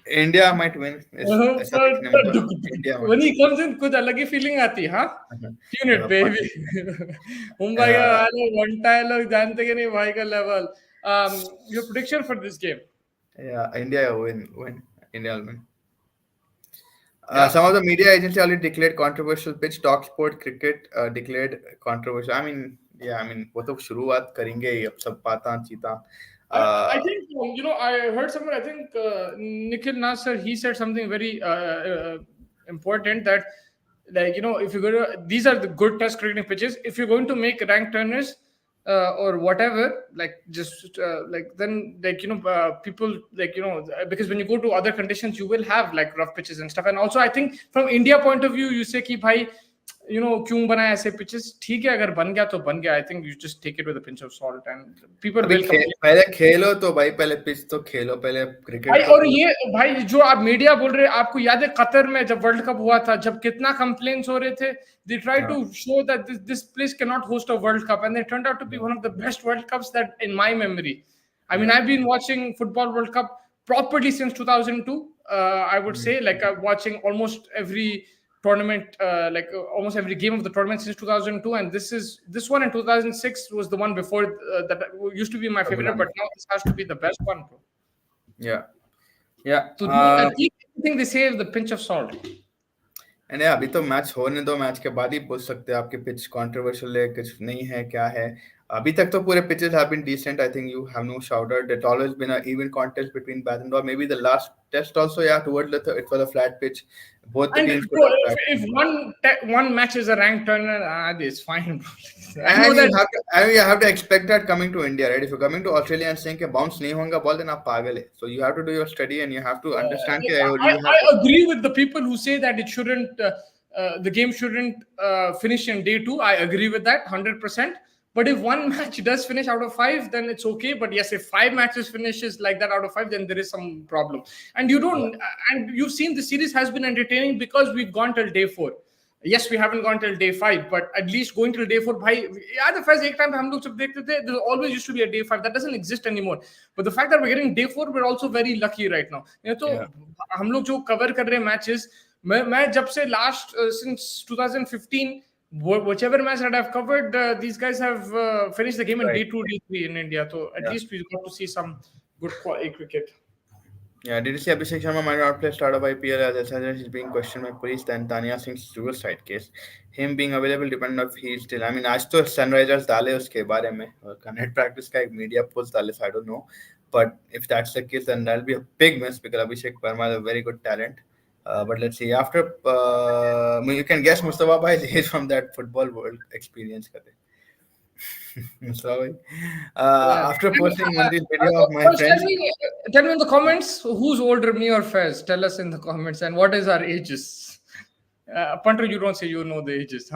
India might win. इस ऐसा देखने में तो India might. when he comes in, कुछ अलग ही feeling आती है, हाँ? Tune it, baby. Party. Mumbai का वाले घंटा है लोग जानते कि नहीं भाई का level. Your prediction for this game? Yeah, India win. India will win. Yeah. Some of the media agencies already declared controversial pitch. Talk Sport Cricket declared controversial. I mean, yeah, I mean, वो तो शुरुआत करेंगे ही अब सब पाता चीता. I think I heard someone. I think Nikhil Nasser, he said something very important, that if you're going to, these are the good test cricketing pitches. If you're going to make rank turners or whatever, like just then people because when you go to other conditions, you will have like rough pitches and stuff. And also, I think from India point of view, you say कि भाई क्यों बनाया ऐसे pitches. ठीक है, अगर बन गया तो बन गया. I think you just take it with a pinch of salt, and people अभी will complain. पहले खेलो तो भाई, पहले पिच तो खेलो, पहले क्रिकेट भाई तो और ये भाई जो आप मीडिया बोल रहे हैं, आपको याद है कतर में जब वर्ल्ड कप हुआ था, जब कितना कंप्लेंट्स हो रहे थे. They tried to show that this place cannot host a World Cup, and it turned out to be one of the best World Cups that in my memory. I mean, I've been watching Football World Cup properly since 2002. I would say, like, I'm watching almost every tournament, almost every game of the tournament since 2002, and this one in 2006 was the one before that used to be my favorite, but now this has to be the best one, bro. या So I think they say with a pinch of salt. And अभी तो match होने दो, match के बाद ही पूछ सकते हैं आपके पिच कंट्रोवर्शियल है कुछ नहीं है क्या है. अभी तक तो पूरे pitches have been decent. I think you have no shout out. It's always been an even contest between bat and ball. Maybe the last test also, yeah, towards it was a flat pitch. Both the And teams could bro, have if one match is a rank turner, it's fine, bro. I and know that. you have to expect that coming to India, right? If you're coming to Australia and saying कि bounce नहीं होगा ball, then आप पागल है. So you have to do your study and you have to understand कि you I have. agree with the people who say that it shouldn't, the game shouldn't finish in day 2. I agree with that 100%. But if one match does finish out of 5, then it's okay. But yes, if 5 matches finishes like that out of 5, then there is some problem. And and you've seen the series has been entertaining because we've gone till day 4. Yes, we haven't gone till day 5, but at least going till day 4, bhai, yeah, the first time hum log jab dekhte the, there always used to be a day 5. That doesn't exist anymore. But the fact that we're getting day 4, we're also very lucky right now. तो हम लोग जो cover कर रहे हैं matches, मैं जब से last since 2015, whichever match that I've covered, these guys have finished the game in day 2, day 3 in India. So at least we got to see some good quality cricket. Yeah, did you see Abhishek Sharma might not play start of IPL as SRH is being questioned by police? Then Tanya Singh's suicide case, him being available depending if he's still. I mean, आज तो Sunrisers डाले उसके बारे में और Connect Practice का एक media post डाले, so I don't know. But if that's the case, then that'll be a big miss because Abhishek Verma is a very good talent. But let's see. After you can guess Mustafa Bhai's age from that football world experience. Mustafa Bhai. After posting one of these video of my friends. Tell me in the comments who's older, me or Fez. Tell us in the comments, and what is our ages. Punter, you don't say you know the ages.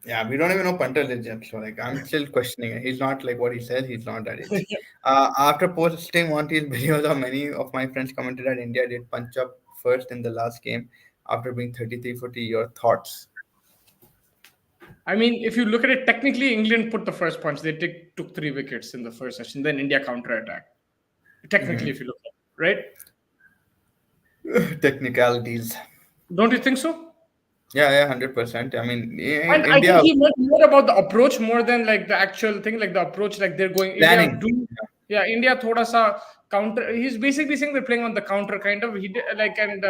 Yeah, we don't even know Punter is yet. So like, I'm still questioning it. He's not like what he says. He's not that age. After posting one of these videos, of many of my friends commented that India did punch up first in the last game after being 33-40. Your thoughts? I mean, if you look at it, technically, England put the first punch. They took 3 wickets in the first session. Then India counter-attacked. Technically, if you look at it, right? Technicalities. Don't you think so? Yeah, 100%. I mean, India, I think he meant more about the approach more than like the actual thing, like the approach, like they're going. Planning. India thoda sa counter. He's basically saying they're playing on the counter, kind of. He did, like, and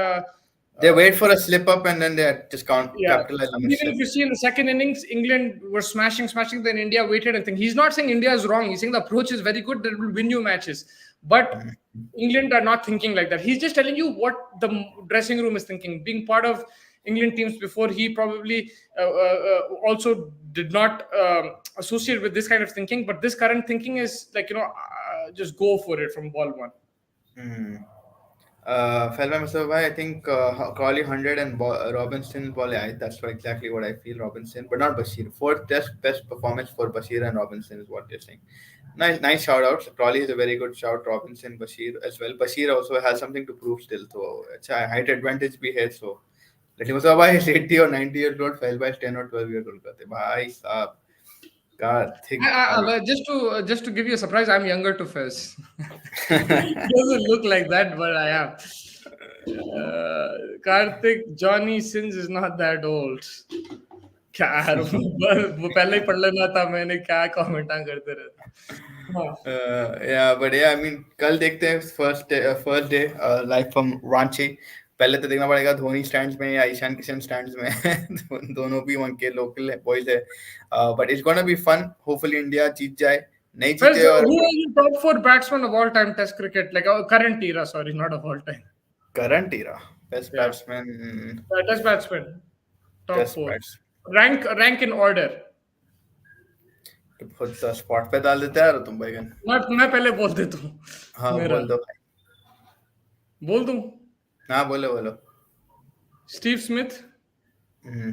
they wait for a slip up and then they just capitalize on it. Even if you see in the second innings, England were smashing, then India waited and think. He's not saying India is wrong. He's saying the approach is very good. That will win you matches. But England are not thinking like that. He's just telling you what the dressing room is thinking. Being part of England teams before, he probably also did not associate with this kind of thinking. But this current thinking is like, just go for it from ball 1. Felma Mustafa, I think Crawley 100 and Robinson Ball. That's exactly what I feel. Robinson, but not Bashir. Fourth test best performance for Bashir and Robinson is what they're saying. Nice shout outs. Crawley is a very good shout. Robinson, Bashir as well. Bashir also has something to prove still. So it's a height advantage भी है. So लेकिन मुस्तफा भाई 80 or 90 years old fell by 10 or 12 years old करते भाई साहब God think Just to give you a surprise, I'm younger to Fez. Doesn't look like that, but I am. Karthik Johnny Sins is not that old. क्या यार वो पहले ही पढ़ लेना था मैंने क्या कमेंट करते रहते हाँ yeah, but yeah, I mean, कल देखते हैं first day live from Ranchi. पहले तो देखना पड़ेगा धोनी स्टैंड्स में या ईशान किशन स्टैंड्स में दोनों भी वहाँ के लोकल है बॉयज है but it's gonna be fun hopefully India जीत जाए नहीं Fez, जीते और who are your top four batsmen of all time Test cricket? Like current era, sorry, not of all time. Current era best Yeah, batsman Test batsman, top test four. Bats Rank in order. खुद स्पॉट पे डाल देते हैं तुम भाईगन मैं पहले बोल देता हूँ हाँ मेरा बोल दो भाई बोल दूँ हाँ बोलो बोलो Steve Smith, hmm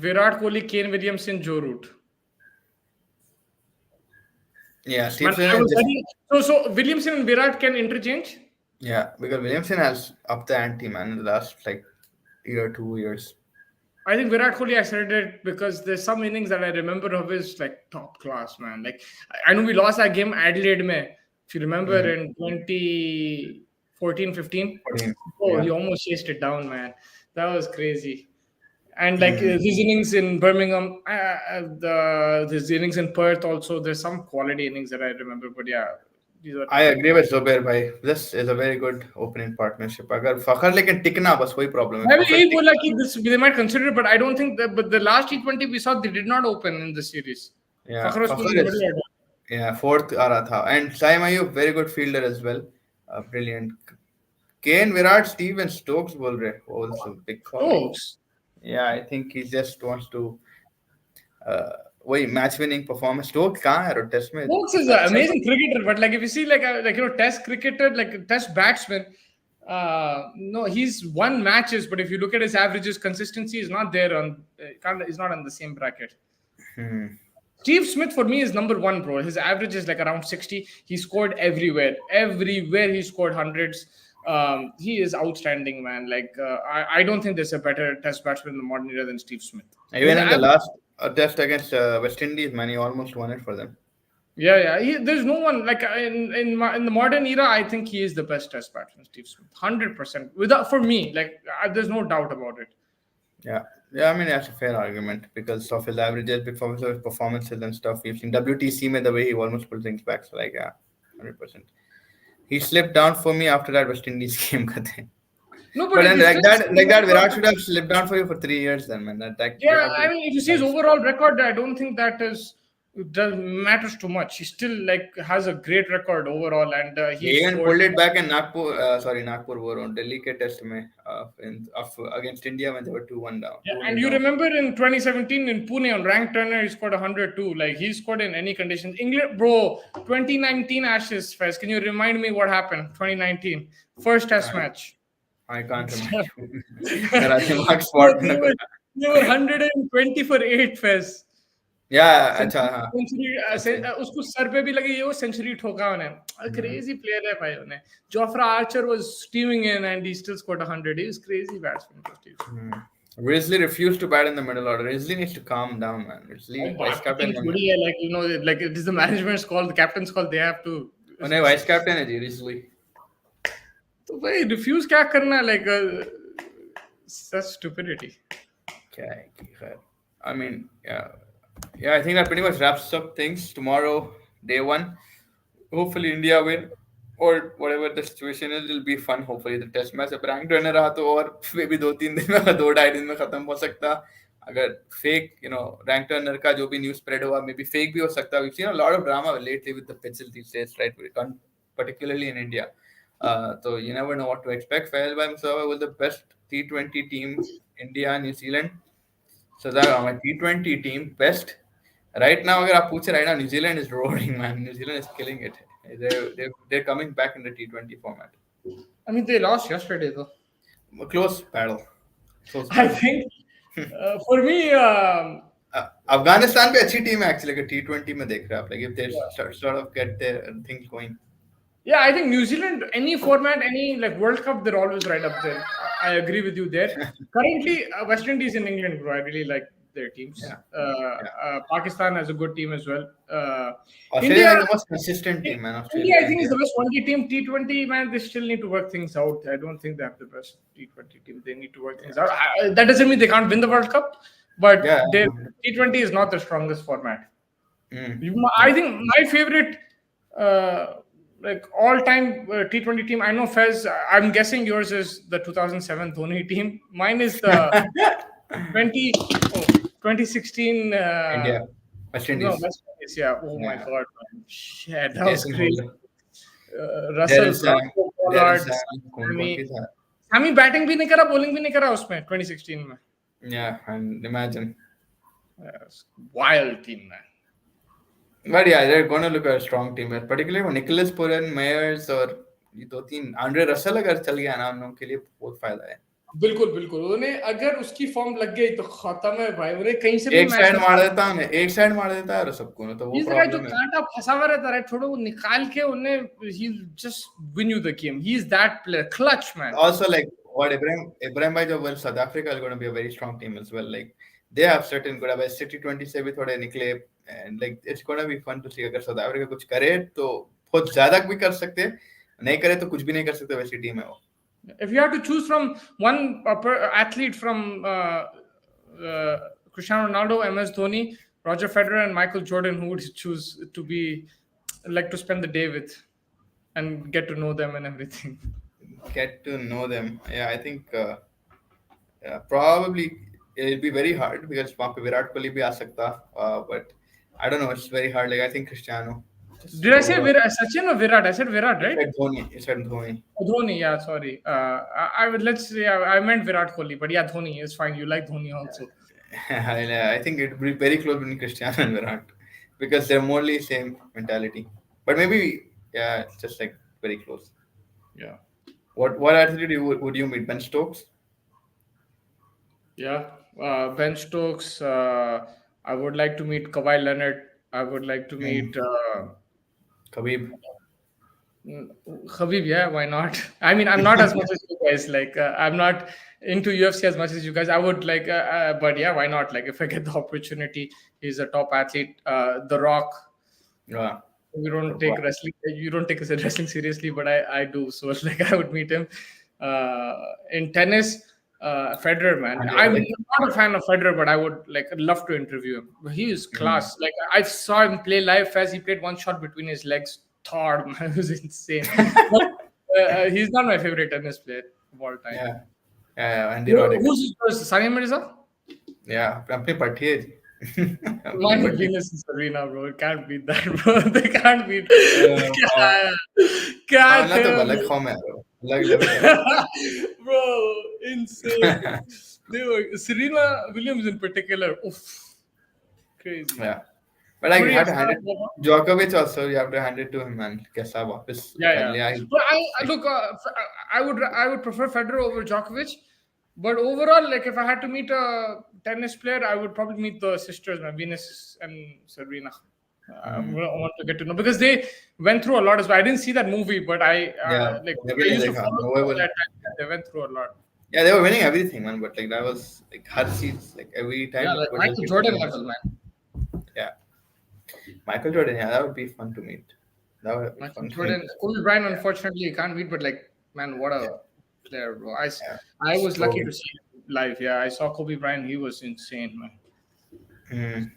Virat Kohli, Kane Williamson, Joe Root. yeah Man, Steve I Smith was just very, so Williamson and Virat can interchange. yeah because Williamson has upped the ante man in the last like year 2 years. I think Virat Kohli accelerated because there's some innings that I remember of his like top class, man. Like I know we lost that game Adelaide mein. If you remember Mm, in 2014, 15. 14. Oh, he Yeah. almost chased it down, man. That was crazy. And like Mm. his innings in Birmingham, his innings in Perth also. There's some quality innings that I remember, but yeah, these are I different. agree with Zubair bhai. This is a very good opening partnership. अगर फखर लेकिन टिकना बस वही problem है मैं भी फखर यही टिक बोला कि this they might consider it, but I don't think that. But the last T20 we saw, they did not open in the series. yeah Fakhar was playing Fakhar in the is middle order. yeah fourth आ रहा था and Saim Ayub very good fielder as well brilliant Kane Virat Steve and Stokes बोल रहे also big calling Stokes. yeah I think he just wants to uh, वही match winning performance Stokes कहाँ है test में Stokes is कितना an अच्छा amazing cricketer, but like if you see like Test cricketer, like a Test batsman, no, he's won matches, but if you look at his averages, consistency is not there on. Is not on the same bracket. hmm. Steve Smith for me is number one, bro. His average is like around 60. He scored everywhere. Everywhere he scored hundreds. He is outstanding, man. Like I don't think there's a better Test batsman in the modern era than Steve Smith. His Even in the average, last test against West Indies, man, he almost won it for them. yeah. There's no one like in the modern era. I think he is the best Test batsman, Steve Smith, 100%. Without for me, like there's no doubt about it. Yeah, yeah. I mean, that's a fair argument because of his averages, because of his performances and stuff. We've seen WTC में the way he almost pulled things back. So like, yeah, 100%. He slipped down for me after that West Indies game. का thing. No, but But if then you see his like that, Virat record, should have slipped down for you for 3 years. Then man, that you yeah, have to I be mean, if you see his nice. overall record, I don't think that is does matters too much. He still like has a great record overall, and He he even scored. pulled it back in Nagpur. Sorry, Nagpur war on Delhi के test में against India when they were 2-1 down, Yeah, 2 and nil you down. remember in 2017 in Pune on rank Turner, he scored 102. Like he scored in any conditions. England, bro, 2019 Ashes Fest. Can you remind me what happened? 2019 first Test match. I can't remind you. मेरा दिमाग Bro, spot में ना खुला. they were 120 for 8 Fest. Yeah, अच्छा century हाँ. Century Okay. उसको सर पे भी लगी ये वो सेंचुरी ठोका उन्हें Hmm. क्रेजी प्लेयर है भाई उन्हें Jofra Archer was steaming in and he still scored 100 he is crazy batsman for Steve Smith. Hmm. Risley refused to bat in the middle order. Risley needs to calm down, man. Risley अब vice बाकी captain team थोड़ी है like you know like it is the management's call the captain's call they have to उन्हें vice captain है जी Risley. तो भाई refuse क्या करना like such stupidity. क्या है कि खैर. I mean, yeah. I think that pretty much wraps up things. Tomorrow, day one. Hopefully, India win. Or whatever the situation is, it'll be fun. Hopefully, the test match अब rank runner रहा तो और maybe 2-3 दिन में 2-2.5 दिन में खत्म हो सकता अगर फेक रैंक रनर का जो भी न्यूज स्प्रेड हुआ मे बी फेक भी हो सकता we've seen a lot of drama lately with the pitches these days right particularly in India so you never know what to expect Fahel by Musawa was the best T20 team India New Zealand so that my T20 team best right now अगर आप पूछ रहे हैं ना New Zealand is roaring man New Zealand is killing it They're coming back in the T20 format. I mean, they lost yesterday though. A close battle. Close I battle. think for me, Afghanistan पे अच्छी team है actually अगर T20 में देख रहे हैं आप like if they yeah. sort of get their things going. Yeah, I think New Zealand, any format, any like World Cup, they're always right up there. I agree with you there. Currently, West Indies and England, bro, I really like their teams. Yeah, yeah. Pakistan has a good team as well. Australia India, is the most consistent team, man. India, Australia, I think is India. the best 20 team. T20, man, they still need to work things out. I don't think they have the best T20 team. They need to work things out. That doesn't mean they can't win the World Cup, but Yeah. their T20 is not the strongest format. Mm. I think my favorite, like all-time T20 team. I know Fez. I'm guessing yours is the 2007 Dhoni team. Mine is the 20, 2016. India, West No, Indies. West Indies. Yeah. Oh my Yeah. God, man. Shit, that was Jason crazy. Holder, Russell, Daryl Sam, Pollard, कौन कौन Sammy. के था? Sammy batting भी नहीं करा, bowling भी नहीं करा उसमें 2016 में. Yeah, and imagine. Wild team, man. But yeah, they're going to look at a strong team, particularly for Nicholas Puran, Mayers और ये दो तीन आंड्रे रसल अगर चल गया ना उन लोगों के लिए बहुत फायदा है. बिल्कुल बिल्कुल उन्हें अगर उसकी फॉर्म लग गई तो खत्म है भाई उन्हें कहीं से भी एक मैच साइड में मार देता है एक साइड मार देता है और सबको ना तो वो इस गाय जो प्रॉब्लम है. कांटा फंसा हुआ रहता है छोड़ो वो निकाल के उन्हें he just win you the game he is that player clutch man. Also like what Ibrahim भाई जो well South Africa is going to be a very strong team as well. Like they have certain good. अब City 20 से भी थोड़े निकले and like it's going to be fun to see अगर South Africa कुछ करे तो बहुत ज्यादा भी कर सकते हैं नहीं करे तो कुछ भी नहीं कर सकते वैसी टीम है वो. If you had to choose from one athlete from Cristiano Ronaldo, MS Dhoni, Roger Federer, and Michael Jordan, who would you choose to be like to spend the day with and get to know them and everything? Get to know them. Yeah, I think probably it'll be very hard because वहाँ पे विराट कोहली भी आ सकता but I don't know, it's very hard. Like I think Cristiano. Did I say Sachin or Virat? I said Virat, right? It's Dhoni. Dhoni, yeah, sorry. I would let's say I meant Virat Kohli, but yeah, Dhoni is fine. You like Dhoni also. I think it would be very close between Cristiano and Virat because they're morely same mentality. But maybe yeah, it's just like very close. Yeah. What athlete would you meet? Ben Stokes? Yeah, Ben Stokes. I would like to meet Kawhi Leonard. I would like to meet Khabib. Khabib. Yeah, why not? I mean, I'm not as much as you guys. Like, I'm not into UFC as much as you guys. I would like, but yeah, why not? Like, if I get the opportunity, he's a top athlete. The Rock. Yeah. We don't take wrestling. You don't take wrestling seriously, but I do. So like, I would meet him. In tennis. Federer, man. I'm not a fan of Federer, but I would like love to interview him. He is class. Like I saw him play live as he played one shot between his legs. Thord, man, it was insane. But, he's not my favorite tennis player of all time. Yeah. Andy Roddick. Who's yours? Sania Mirza? Yeah, अपनी पट्टी है जी. Mine would Venus and Serena, bro. It can't beat that, bro. They can't beat. ना तो अलग form है bro. अलग level. Bro, insane. They were Serena Williams in particular. Oof, crazy. Yeah, but like you have to hand it. Djokovic also, you have to hand it to him, man. कैसा वापस कर लिया. But I look, I would prefer Federer over Djokovic. But overall, like if I had to meet a tennis player, I would probably meet the sisters, Venus and Serena. I want to get to know because they went through a lot as well. I didn't see that movie, but I used to follow that time. They went through a lot. Yeah, they were winning everything, man. But like that was like hard seats, like every time. Yeah, like Michael Jordan level, man. Yeah, Michael Jordan. Yeah, that would be fun to meet. That would be Michael fun Jordan. Kobe Bryant, unfortunately, you can't meet, but like, man, what a player, bro. I was lucky to see him live. Yeah, I saw Kobe Bryant. He was insane, man.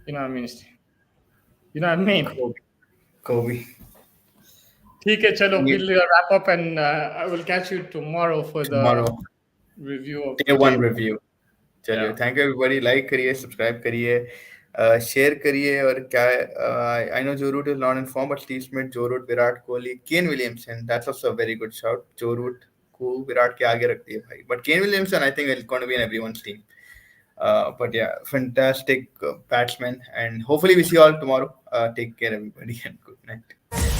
You know what I mean? You know what I mean? Kobe. ठीक है चलो we'll wrap up and I will catch you tomorrow for the review of day one review. चलिए thank you everybody. Like करिए, subscribe करिए, share करिए और क्या I know Joe Root is not informed, but Steve Smith, Joe Root, Virat Kohli, Kane Williamson. That's also a very good shout. Joe Root को विराट के आगे रखती है भाई. But Kane Williamson I think is going to be in everyone's team. But yeah, fantastic batsman, and hopefully we see you all tomorrow. Take care, everybody, and good night.